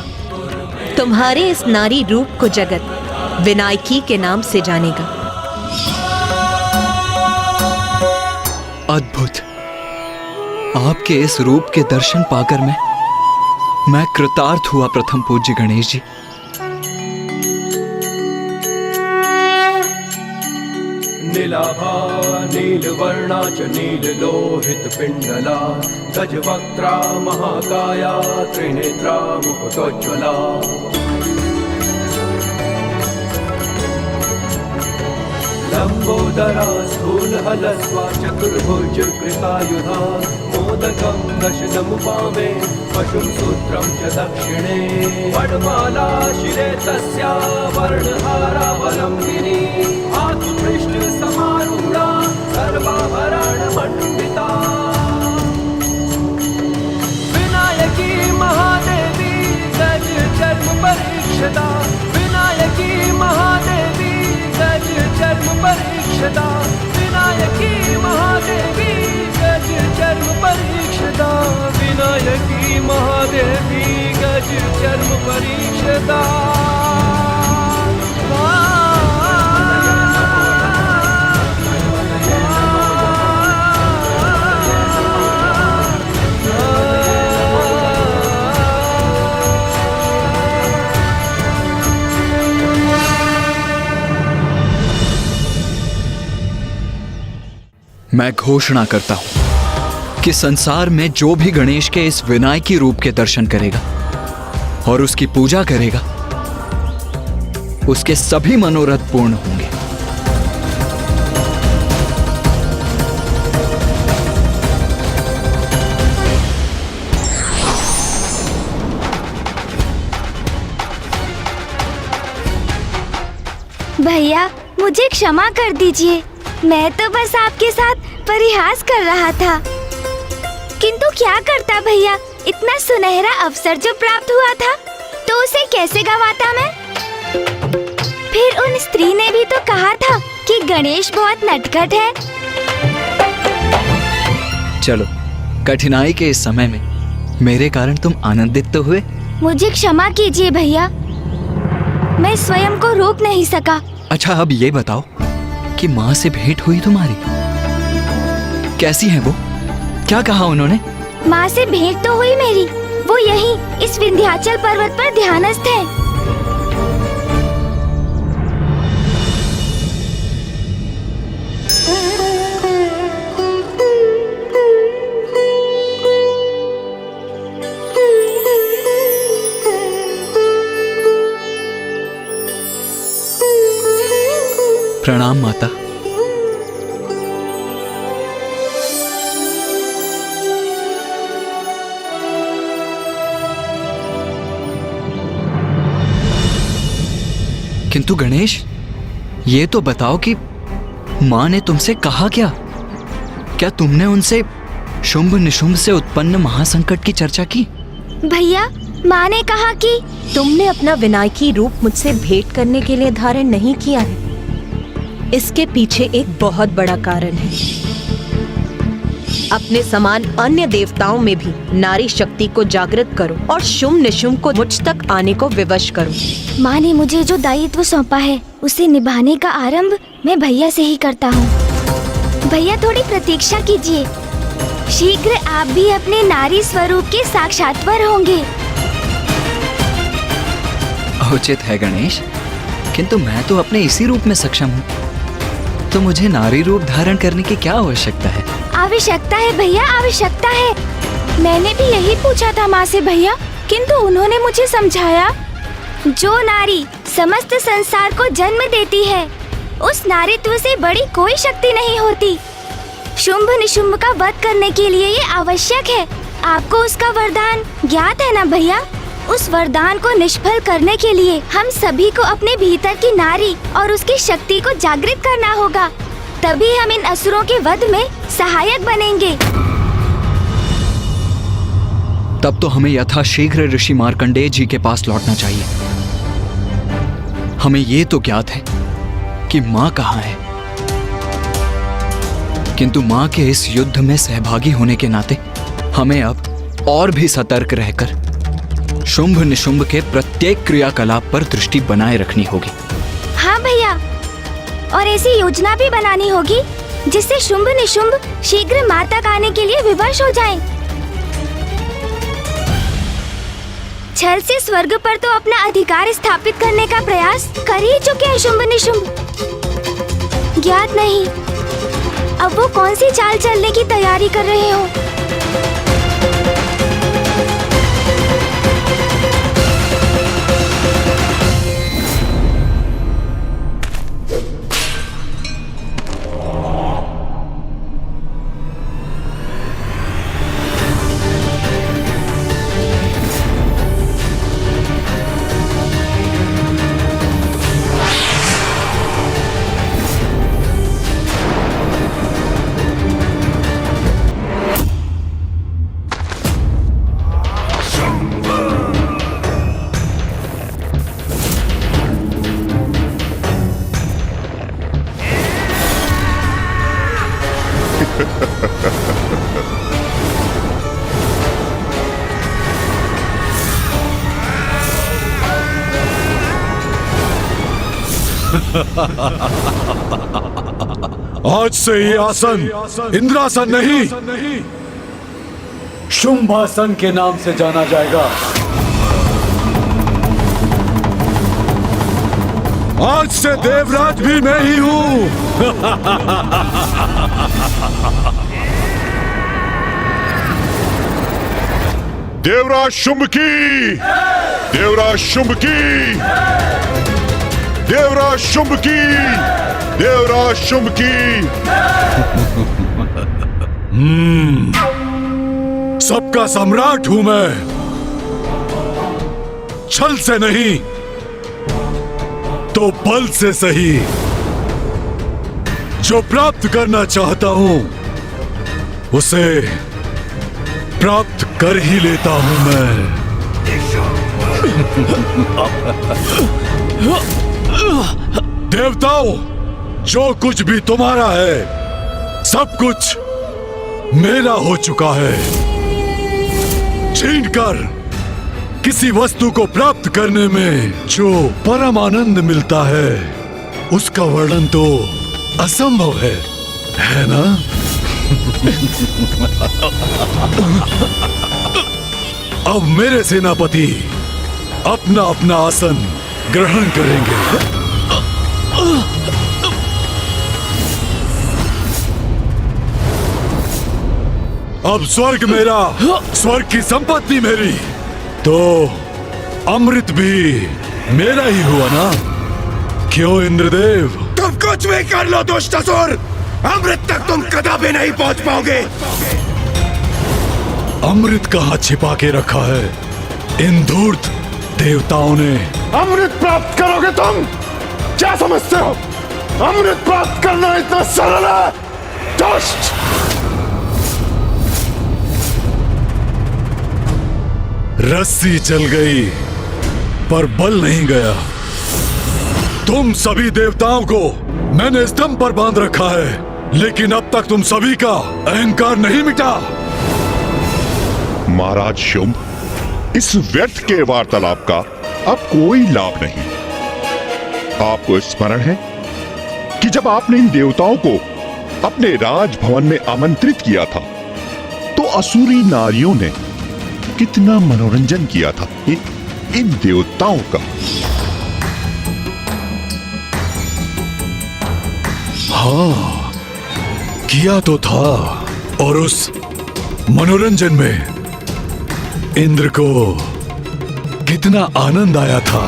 तुम्हारे इस नारी रूप को जगत विनायकी के नाम से जानेगा। अद्भुत। आपके इस रूप के दर्शन पाकर मैं कृतार्थ हुआ प्रथम पूज्य गणेश जी। नीलाभा नीलवर्णा च नीललोहित पिंडला गजवक्त्रा महाकाया त्रिनेत्रा मुकुटोज्ज्वला लंबोदरा स्थूलहलस्वा चतुर्भुज कृतायुधा मोदकं दशनमुपामे पशुं सूत्रं च दक्षिणे वनमाला शिरे तस्या वर्णहारावलम्बिनी आत्मपृष्ठ समारूढा सर्वाभरणमण्डिता विनायकी महादेवी गज जन्म परीक्षदा विनायकी महादेवी गज जन्म परीक्षदा विनायकी महादेवी गज जन्म परीक्षदा विनायकी महादेवी गज जन्म परीक्षदा। मैं घोषणा करता हूं कि संसार में जो भी गणेश के इस विनायकी रूप के दर्शन करेगा और उसकी पूजा करेगा, उसके सभी मनोरथ पूर्ण होंगे। भैया, मुझे क्षमा कर दीजिए। मैं तो बस आपके साथ परिहास कर रहा था। किंतु क्या करता भैया, इतना सुनहरा अवसर जो प्राप्त हुआ था तो उसे कैसे गवाता मैं? फिर उन स्त्री ने भी तो कहा था कि गणेश बहुत नटखट है। चलो, कठिनाई के इस समय में मेरे कारण तुम आनंदित तो हुए। मुझे क्षमा कीजिए भैया, मैं स्वयं को रोक नहीं सका। अच्छा, अब ये बताओ कि माँ से भेंट हुई तुम्हारी? कैसी है वो? क्या कहा उन्होंने? माँ से भेंट तो हुई मेरी। वो यहीं इस विंध्याचल पर्वत पर ध्यानस्थ है। प्रणाम माता। किंतु गणेश, ये तो बताओ कि माँ ने तुमसे कहा क्या? क्या तुमने उनसे शुंभ निशुंभ से उत्पन्न महासंकट की चर्चा की? भैया, माँ ने कहा कि तुमने अपना विनायकी रूप मुझसे भेंट करने के लिए धारण नहीं किया है, इसके पीछे एक बहुत बड़ा कारण है। अपने समान अन्य देवताओं में भी नारी शक्ति को जागृत करो और शुंभ निशुंभ को मुझ तक आने को विवश करो। माँ ने मुझे जो दायित्व सौंपा है उसे निभाने का आरंभ मैं भैया से ही करता हूँ। भैया थोड़ी प्रतीक्षा कीजिए, शीघ्र आप भी अपने नारी स्वरूप के साक्षात्कार होंगे। उचित है गणेश, किंतु मैं तो अपने इसी रूप में सक्षम हूँ, तो मुझे नारी रूप धारण करने की क्या आवश्यकता है? आवश्यकता है भैया, आवश्यकता है। मैंने भी यही पूछा था माँ से भैया, किंतु उन्होंने मुझे समझाया, जो नारी समस्त संसार को जन्म देती है उस नारीत्व से बड़ी कोई शक्ति नहीं होती। शुंभ निशुंभ का वध करने के लिए ये आवश्यक है। आपको उसका वरदान ज्ञात है ना भैया? उस वरदान को निष्फल करने के लिए हम सभी को अपने भीतर की नारी और उसकी शक्ति को जागृत करना होगा, तभी हम इन असुरों के वध में सहायक बनेंगे। तब तो हमें यथाशीघ्र ऋषि मार्कंडेय जी के पास लौटना चाहिए। हमें ये तो ज्ञात है कि माँ कहाँ है, किंतु माँ के इस युद्ध में सहभागी होने के नाते हमें अब और भी सतर्क रहकर शुंभ निशुंभ के प्रत्येक क्रियाकलाप पर दृष्टि बनाए रखनी होगी। हाँ भैया, और ऐसी योजना भी बनानी होगी जिससे शुंभ निशुंभ शीघ्र माँ तक आने के लिए विवश हो जाएं। छल से स्वर्ग पर तो अपना अधिकार स्थापित करने का प्रयास कर ही चुके हैं शुंभ निशुंभ। ज्ञात नहीं अब वो कौन सी चाल चलने की तैयारी कर रहे हो। आज से ये आसन इंद्रासन नहीं, शुंभासन के नाम से जाना जाएगा। आज से देवराज भी मैं ही हूँ। देवराज शुंभ की, देवराज शुंभ की, देवराज शुंभ की, देवराज शुंभ की। सबका सम्राट हूं मैं, छल से नहीं तो बल से सही। जो प्राप्त करना चाहता हूं उसे प्राप्त कर ही लेता हूं मैं। देवताओं, जो कुछ भी तुम्हारा है सब कुछ मेरा हो चुका है। छीनकर किसी वस्तु को प्राप्त करने में जो परम आनंद मिलता है उसका वर्णन तो असंभव है ना? अब मेरे सेनापति अपना अपना आसन ग्रहण करेंगे। अब स्वर्ग मेरा, स्वर्ग की संपत्ति मेरी, तो अमृत भी मेरा ही हुआ ना? क्यों इंद्रदेव? तुम कुछ भी कर लो दुष्टासुर, अमृत तक तुम कदापि नहीं पहुंच पाओगे। अमृत कहाँ छिपा के रखा है इन धूर्त देवताओं ने? अमृत प्राप्त करोगे तुम? क्या समझते हो अमृत प्राप्त करना इतना सरल है? दुष्ट! रस्सी चल गई पर बल नहीं गया। तुम सभी देवताओं को मैंने स्तंभ पर बांध रखा है, लेकिन अब तक तुम सभी का अहंकार नहीं मिटा। महाराज शुंभ, इस व्यर्थ के वार्तालाप का अब कोई लाभ नहीं। आपको स्मरण है कि जब आपने इन देवताओं को अपने राजभवन में आमंत्रित किया था, तो असुरी नारियों ने कितना मनोरंजन किया था इन देवताओं का। हाँ, किया तो था, और उस मनोरंजन में इंद्र को कितना आनंद आया था।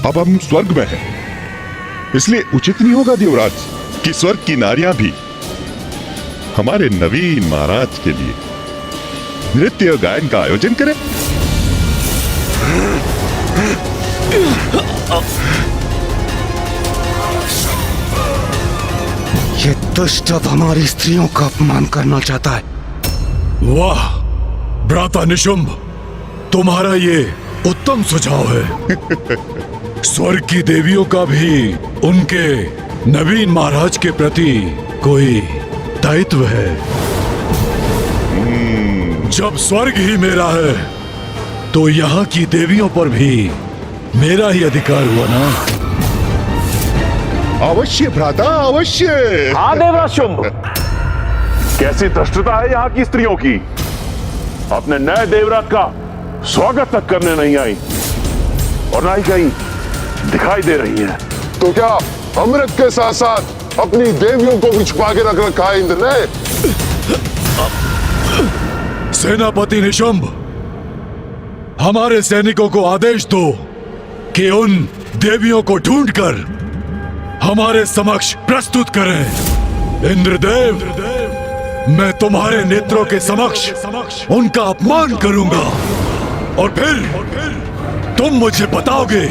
अब हम स्वर्ग में हैं, इसलिए उचित नहीं होगा देवराज कि स्वर्ग की नारियां भी हमारे नवीन महाराज के लिए नृत्य गायन का आयोजन करें। ये दुष्ट अब हमारी स्त्रियों का अपमान करना चाहता है। वाह भ्राता निशुंभ, तुम्हारा ये उत्तम सुझाव है। स्वर्ग की देवियों का भी उनके नवीन महाराज के प्रति कोई दायित्व है। जब स्वर्ग ही मेरा है, तो यहाँ की देवियों पर भी मेरा ही अधिकार हुआ ना। अवश्य भ्राता, अवश्य। हाँ देवराज शुंभ, कैसी धृष्टता है यहाँ की स्त्रियों की। अपने नए देवराज का स्वागत तक करने नहीं आई, और ना ही कहीं दिखाई दे रही है। तो क्या अमृत के साथ साथ अपनी देवियों को भी छुपा के रख रखा है इंद्र ने? सेनापति निशुंभ, हमारे सैनिकों को आदेश दो कि उन देवियों को ढूंढकर हमारे समक्ष प्रस्तुत करें। इंद्रदेव, मैं तुम्हारे नेत्रों के समक्ष उनका अपमान करूंगा, और फिर तुम मुझे बताओगे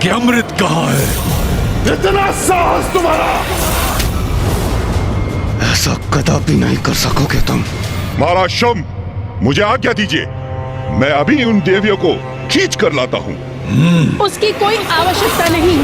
कि अमृत कहाँ है। इतना साहस तुम्हारा! ऐसा कदापि नहीं कर सकोगे तुम। महाराज शुंभ, मुझे आज्ञा दीजिए, मैं अभी उन देवियों को खींच कर लाता हूँ। उसकी कोई आवश्यकता नहीं।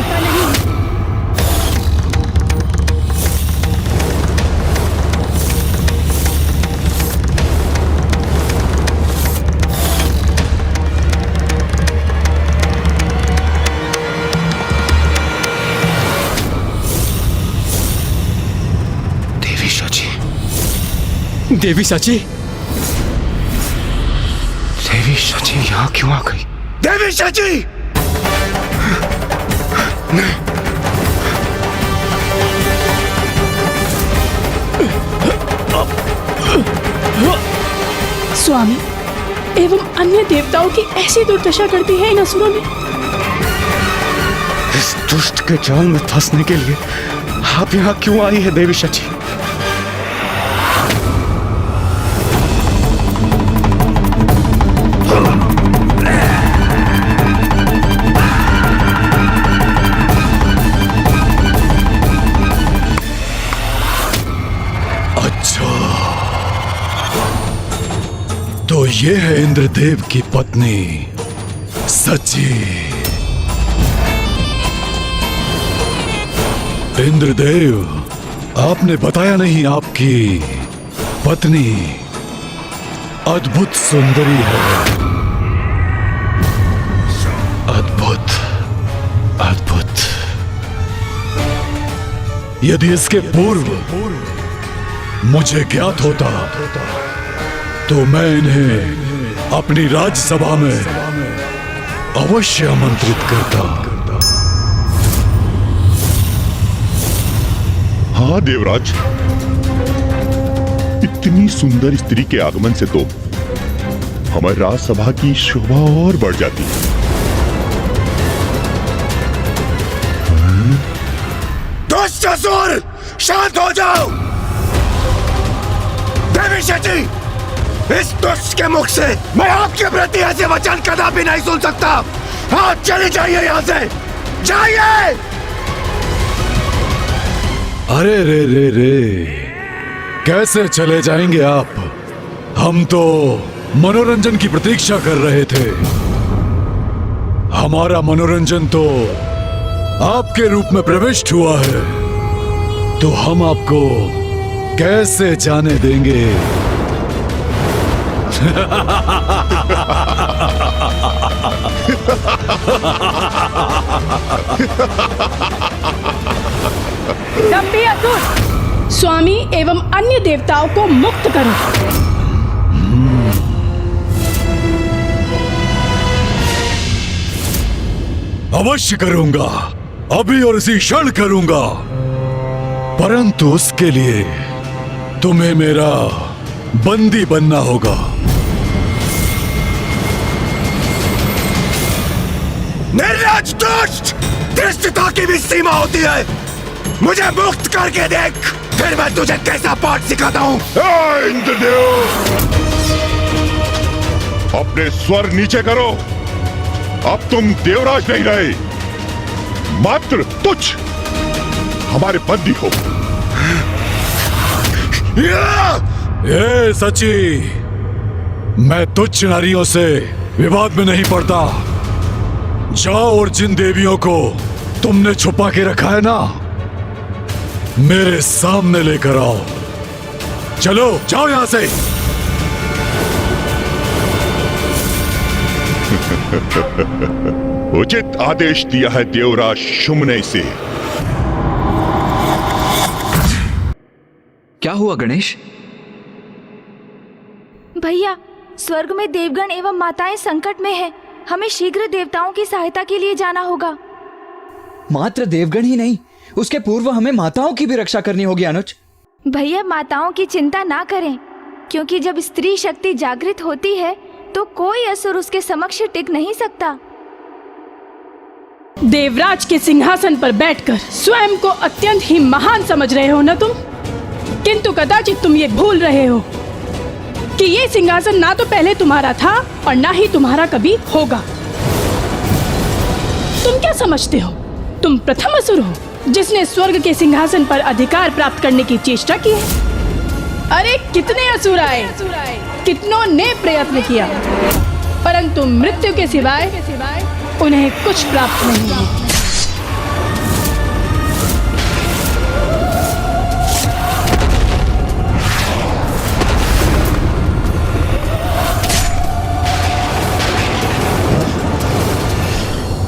देवी सची, देवी सची यहाँ क्यों आ गई? देवी सची! स्वामी एवं अन्य देवताओं की ऐसी दुर्दशा करती है इन असुरों ने। इस दुष्ट के जाल में फंसने के लिए आप यहाँ क्यों आई है देवी सची? तो ये है इंद्रदेव की पत्नी सची। इंद्रदेव, आपने बताया नहीं आपकी पत्नी अद्भुत सुंदरी है। अद्भुत, अद्भुत। यदि इसके पूर्व मुझे ज्ञात होता तो मैं इन्हें अपनी राज्यसभा में अवश्य आमंत्रित करता। हाँ देवराज, इतनी सुंदर स्त्री के आगमन से तो हमारी राज्यसभा की शोभा और बढ़ जाती। दुष्ट असुर, शांत हो जाओ। देवी सची, इस दुष्ट के मुख से मैं आपके प्रति ऐसे वचन कदापि नहीं सुन सकता। आप चले जाइए यहाँ से, जाइए। अरे रे रे रे, कैसे चले जाएंगे आप? हम तो मनोरंजन की प्रतीक्षा कर रहे थे। हमारा मनोरंजन तो आपके रूप में प्रविष्ट हुआ है, तो हम आपको कैसे जाने देंगे? दंभी असुर, स्वामी एवं अन्य देवताओं को मुक्त करो। अवश्य करूंगा, अभी और इसी क्षण करूंगा, परंतु उसके लिए तुम्हें मेरा बंदी बनना होगा। निर्लज्ज दुष्ट, धृष्टता की भी सीमा होती है। मुझे मुक्त करके देख, फिर मैं तुझे कैसा पाठ सिखाता हूँ। इंद्रदेव, अपने स्वर नीचे करो। अब तुम देवराज नहीं रहे, मात्र तुच्छ हमारे बंदी हो। ए सची, मैं तुच्छ नारियों से विवाद में नहीं पड़ता। जाओ और जिन देवियों को तुमने छुपा के रखा है ना, मेरे सामने लेकर आओ। चलो जाओ यहां से। उचित आदेश दिया है देवराज शुम्भ ने इसे। क्या हुआ गणेश? भैया, स्वर्ग में देवगण एवं माताएं संकट में हैं। हमें शीघ्र देवताओं की सहायता के लिए जाना होगा। मात्र देवगण ही नहीं, उसके पूर्व हमें माताओं की भी रक्षा करनी होगी अनुज। भैया, माताओं की चिंता ना करें, क्योंकि जब स्त्री शक्ति जागृत होती है तो कोई असुर उसके समक्ष टिक नहीं सकता। देवराज के सिंहासन पर बैठकर स्वयं को अत्यंत ही महान समझ रहे हो ना तुम, किंतु कदाचित तुम ये भूल रहे हो कि ये सिंहासन ना तो पहले तुम्हारा था और ना ही तुम्हारा कभी होगा। तुम क्या समझते हो, तुम प्रथम असुर हो जिसने स्वर्ग के सिंहासन पर अधिकार प्राप्त करने की चेष्टा की है। अरे कितने असुर आए, कितनों ने प्रयत्न किया, परंतु मृत्यु के सिवाय उन्हें कुछ प्राप्त नहीं हुआ।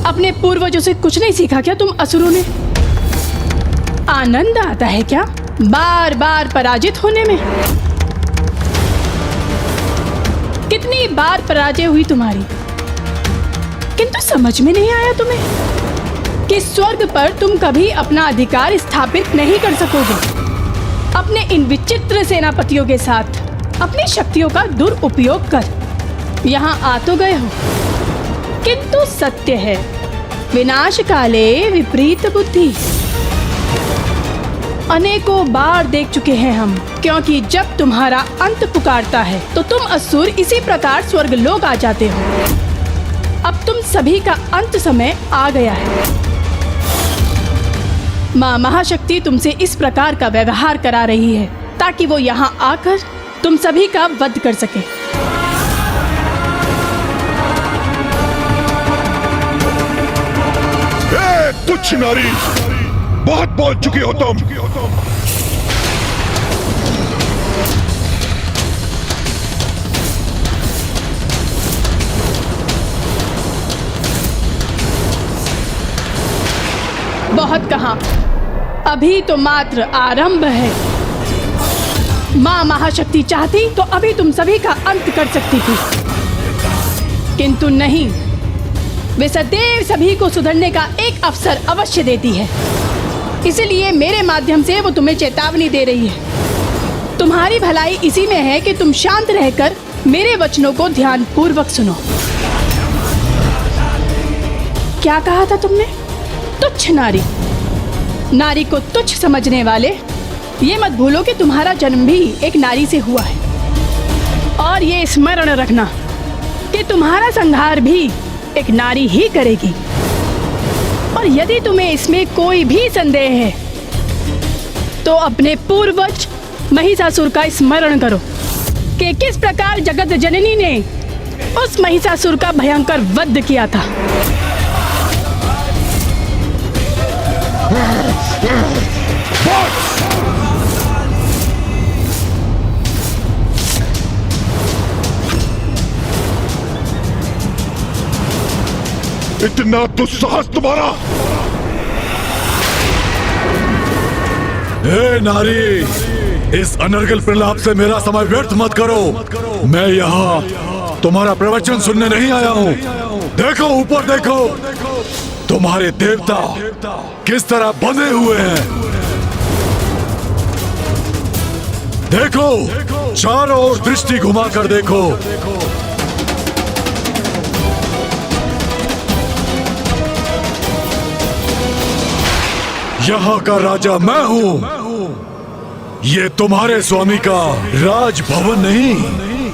अपने पूर्वजों से कुछ नहीं सीखा क्या तुम असुरों ने? आनंद आता है क्या बार बार पराजित होने में? कितनी बार पराजय हुई तुम्हारी, किंतु समझ में नहीं आया तुम्हें कि स्वर्ग पर तुम कभी अपना अधिकार स्थापित नहीं कर सकोगे। अपने इन विचित्र सेनापतियों के साथ अपनी शक्तियों का दुरुपयोग कर यहाँ आ तो गए हो, किंतु सत्य है विनाश काले विपरीत बुद्धि। अनेकों बार देख चुके हैं हम, क्योंकि जब तुम्हारा अंत पुकारता है तो तुम असुर इसी प्रकार स्वर्ग लोग आ जाते हो। अब तुम सभी का अंत समय आ गया है। माँ महाशक्ति तुमसे इस प्रकार का व्यवहार करा रही है ताकि वो यहाँ आकर तुम सभी का वध कर सके। तुच्छ नारी, बहुत बोल चुकी हो तुम। बहुत कहा, अभी तो मात्र आरंभ है। माँ महाशक्ति चाहती तो अभी तुम सभी का अंत कर सकती थी, किंतु नहीं, वे सदैव सभी को सुधरने का एक अवसर अवश्य देती है। इसलिए मेरे माध्यम से वो तुम्हें चेतावनी दे रही है। तुम्हारी भलाई इसी में है कि तुम शांत रहकर मेरे वचनों को ध्यान पूर्वक सुनो। क्या कहा था तुमने? तुच्छ नारी। नारी को तुच्छ समझने वाले, ये मत भूलो कि तुम्हारा जन्म भी एक नारी से हुआ है, और ये स्मरण रखना कि तुम्हारा संहार भी एक नारी ही करेगी। और यदि तुम्हें इसमें कोई भी संदेह है तो अपने पूर्वज महिषासुर का स्मरण करो। कि किस प्रकार जगत जननी ने उस महिषासुर का भयंकर वध किया था। इतना दुस्साहस तुम्हारा! हे नारी, इस अनर्गल प्रलाप से मेरा समय व्यर्थ मत करो। मैं यहाँ तुम्हारा प्रवचन सुनने नहीं आया हूँ। देखो ऊपर देखो, तुम्हारे देवता किस तरह बंधे हुए हैं। देखो, चारों ओर दृष्टि घुमाकर देखो। यहाँ का राजा मैं हूँ। ये तुम्हारे स्वामी का राजभवन नहीं,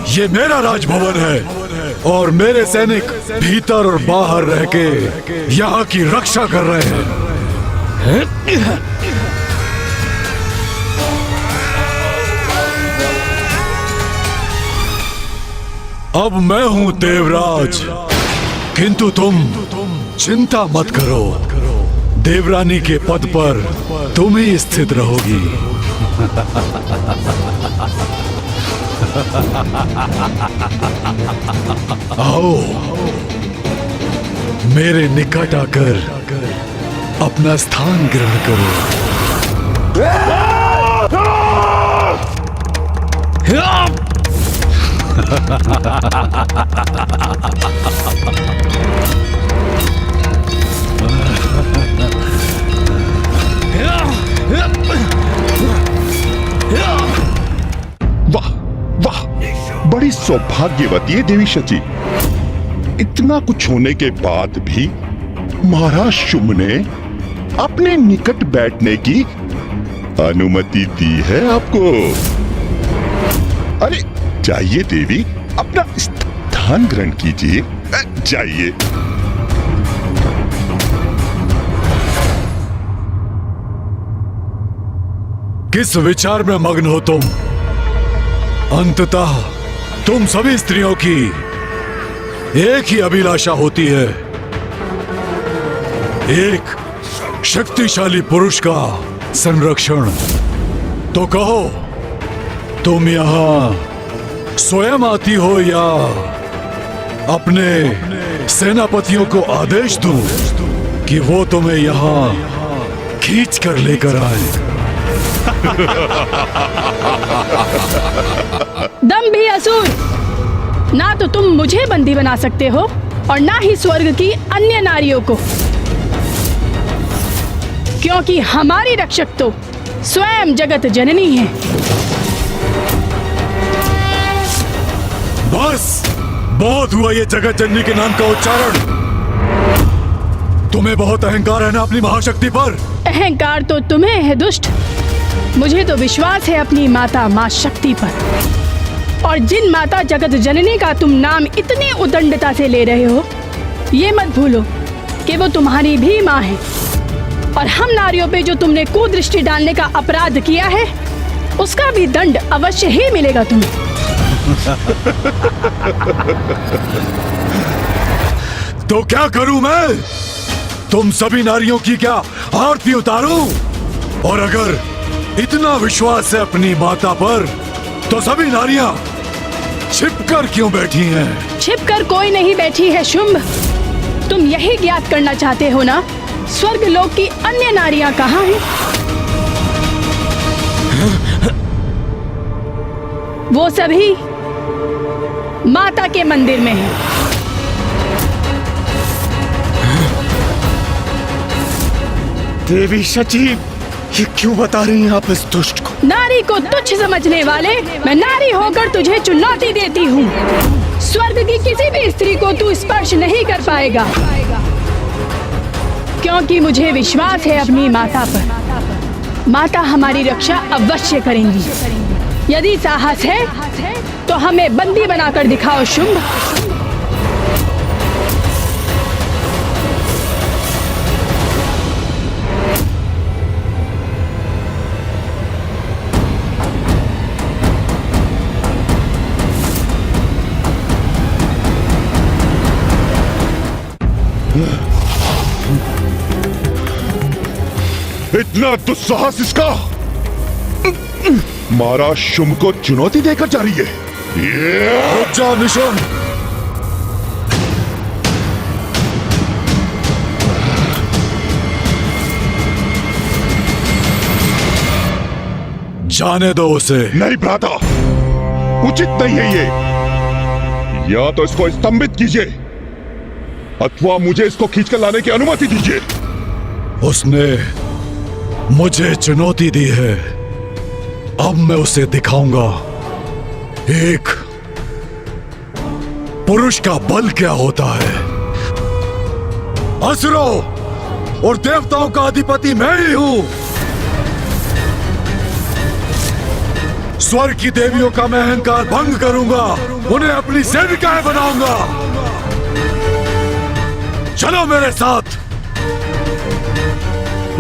ये मेरा राजभवन है और मेरे सैनिक भीतर और बाहर रह के यहाँ की रक्षा कर रहे हैं। अब मैं हूँ देवराज, किंतु तुम चिंता मत करो। देवरानी के पद पर तुम ही स्थित रहोगी। आओ, मेरे निकट आकर अपना स्थान ग्रहण करो। वाह वाह, बड़ी सौभाग्यवती है देवी शची। इतना कुछ होने के बाद भी महाराज शुंभ ने अपने निकट बैठने की अनुमति दी है आपको। अरे जाइए देवी, अपना स्थान ग्रहण कीजिए, जाइए। किस विचार में मग्न हो तुम? अंततः तुम सभी स्त्रियों की एक ही अभिलाषा होती है, एक शक्तिशाली पुरुष का संरक्षण। तो कहो, तुम यहाँ स्वयं आती हो या अपने सेनापतियों को आदेश दूं कि वो तुम्हें यहाँ खींच कर लेकर आए? दम भी असुर, ना तो तुम मुझे बंदी बना सकते हो और ना ही स्वर्ग की अन्य नारियों को, क्योंकि हमारी रक्षक तो स्वयं जगत जननी है। बस बहुत हुआ ये जगत जननी के नाम का उच्चारण। तुम्हें बहुत अहंकार है ना अपनी महाशक्ति पर? अहंकार तो तुम्हें है दुष्ट, मुझे तो विश्वास है अपनी माता मां शक्ति पर। और जिन माता जगत जननी का तुम नाम इतनी उदंडता से ले रहे हो, ये मत भूलो कि वो तुम्हारी भी माँ है। और हम नारियों पे जो तुमने कुदृष्टि डालने का अपराध किया है, उसका भी दंड अवश्य ही मिलेगा तुम्हें। तो क्या करूं मैं? तुम सभी नारियों की क्या आरती उतारूं? और अगर इतना विश्वास है अपनी माता पर, तो सभी नारियां छिपकर क्यों बैठी हैं? छिपकर कोई नहीं बैठी है शुंभ। तुम यही ज्ञात करना चाहते हो ना, स्वर्ग लोक की अन्य नारियां कहाँ हैं? वो सभी माता के मंदिर में हैं। देवी शची, ये क्यों बता रही हैं आप इस दुष्ट को? नारी को तुच्छ समझने वाले, मैं नारी होकर तुझे चुनौती देती हूँ। स्वर्ग की किसी भी स्त्री को तू स्पर्श नहीं कर पाएगा, क्योंकि मुझे विश्वास है अपनी माता पर। माता हमारी रक्षा अवश्य करेंगी। यदि साहस है तो हमें बंदी बनाकर दिखाओ शुंभ। इतना दुस्साहस इसका! मारा शुम को चुनौती देकर जा रही है। रुक जा निशुम। जाने दो उसे। नहीं भ्राता, उचित नहीं है ये। या तो इसको स्तंभित कीजिए अथवा मुझे इसको खींचकर लाने की अनुमति दीजिए। उसने मुझे चुनौती दी है, अब मैं उसे दिखाऊंगा एक पुरुष का बल क्या होता है। असुरों और देवताओं का अधिपति मैं ही हूं। स्वर्ग की देवियों का मैं अहंकार भंग करूंगा, उन्हें अपनी सेविकाएं बनाऊंगा। चलो मेरे साथ।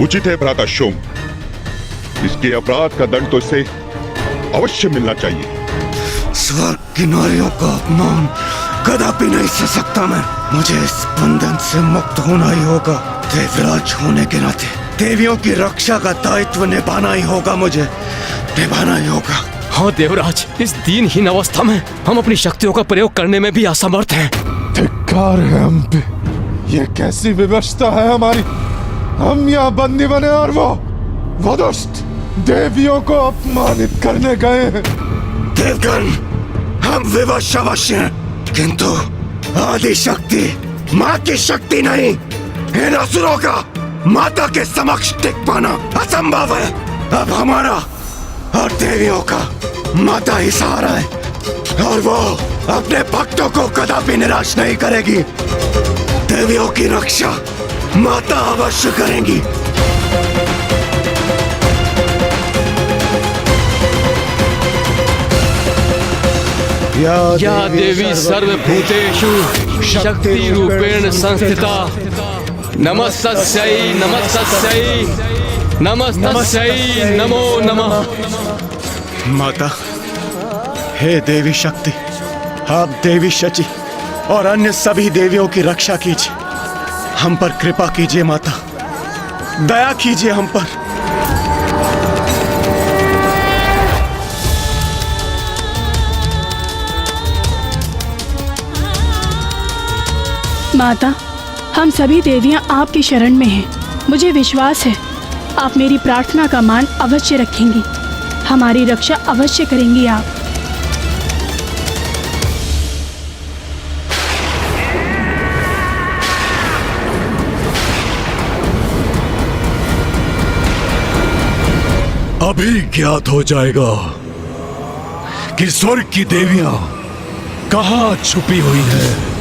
उचित है भ्राता शुम, इसके अपराध का दंड तो इसे अवश्य मिलना चाहिए। स्वर्ग की नारियों का अपमान कदापि नहीं सह सकता मैं। मुझे इस बंधन से मुक्त होना ही होगा। देवराज होने के नाते देवियों की रक्षा का दायित्व निभाना ही होगा, मुझे निभाना ही होगा। हाँ देवराज, इस दीनहीन अवस्था में हम अपनी शक्तियों का प्रयोग करने में भी असमर्थ हैं। धिक्कार है हम पे। ये कैसी विवशता है हमारी। हम यहाँ बंदी बने और वो दुष्ट देवियों को अपमानित करने गए हैं। देवगण, हम विवश अवश्य हैं, किंतु आदि शक्ति माँ की शक्ति नहीं। इन असुरों का माता के समक्ष टिक पाना असंभव है। अब हमारा और देवियों का माता ही सहारा है और वो अपने भक्तों को कदापि निराश नहीं करेगी। देवियों की रक्षा माता अवश्य करेंगी। या देवी सर्वभूतेषु शक्ति रूपेण संस्थिता नमस्तस्यै नमस्तस्यै नमस्तस्यै नमो नमः। माता, हे देवी शक्ति, आप देवी शची और अन्य सभी देवियों की रक्षा कीजिए। हम पर कृपा कीजिए माता, दया कीजिए हम पर। माता, हम सभी देवियां आपकी शरण में हैं। मुझे विश्वास है आप मेरी प्रार्थना का मान अवश्य रखेंगी, हमारी रक्षा अवश्य करेंगी आप। अभी ज्ञात हो जाएगा कि स्वर्ग की देवियां कहां छुपी हुई हैं।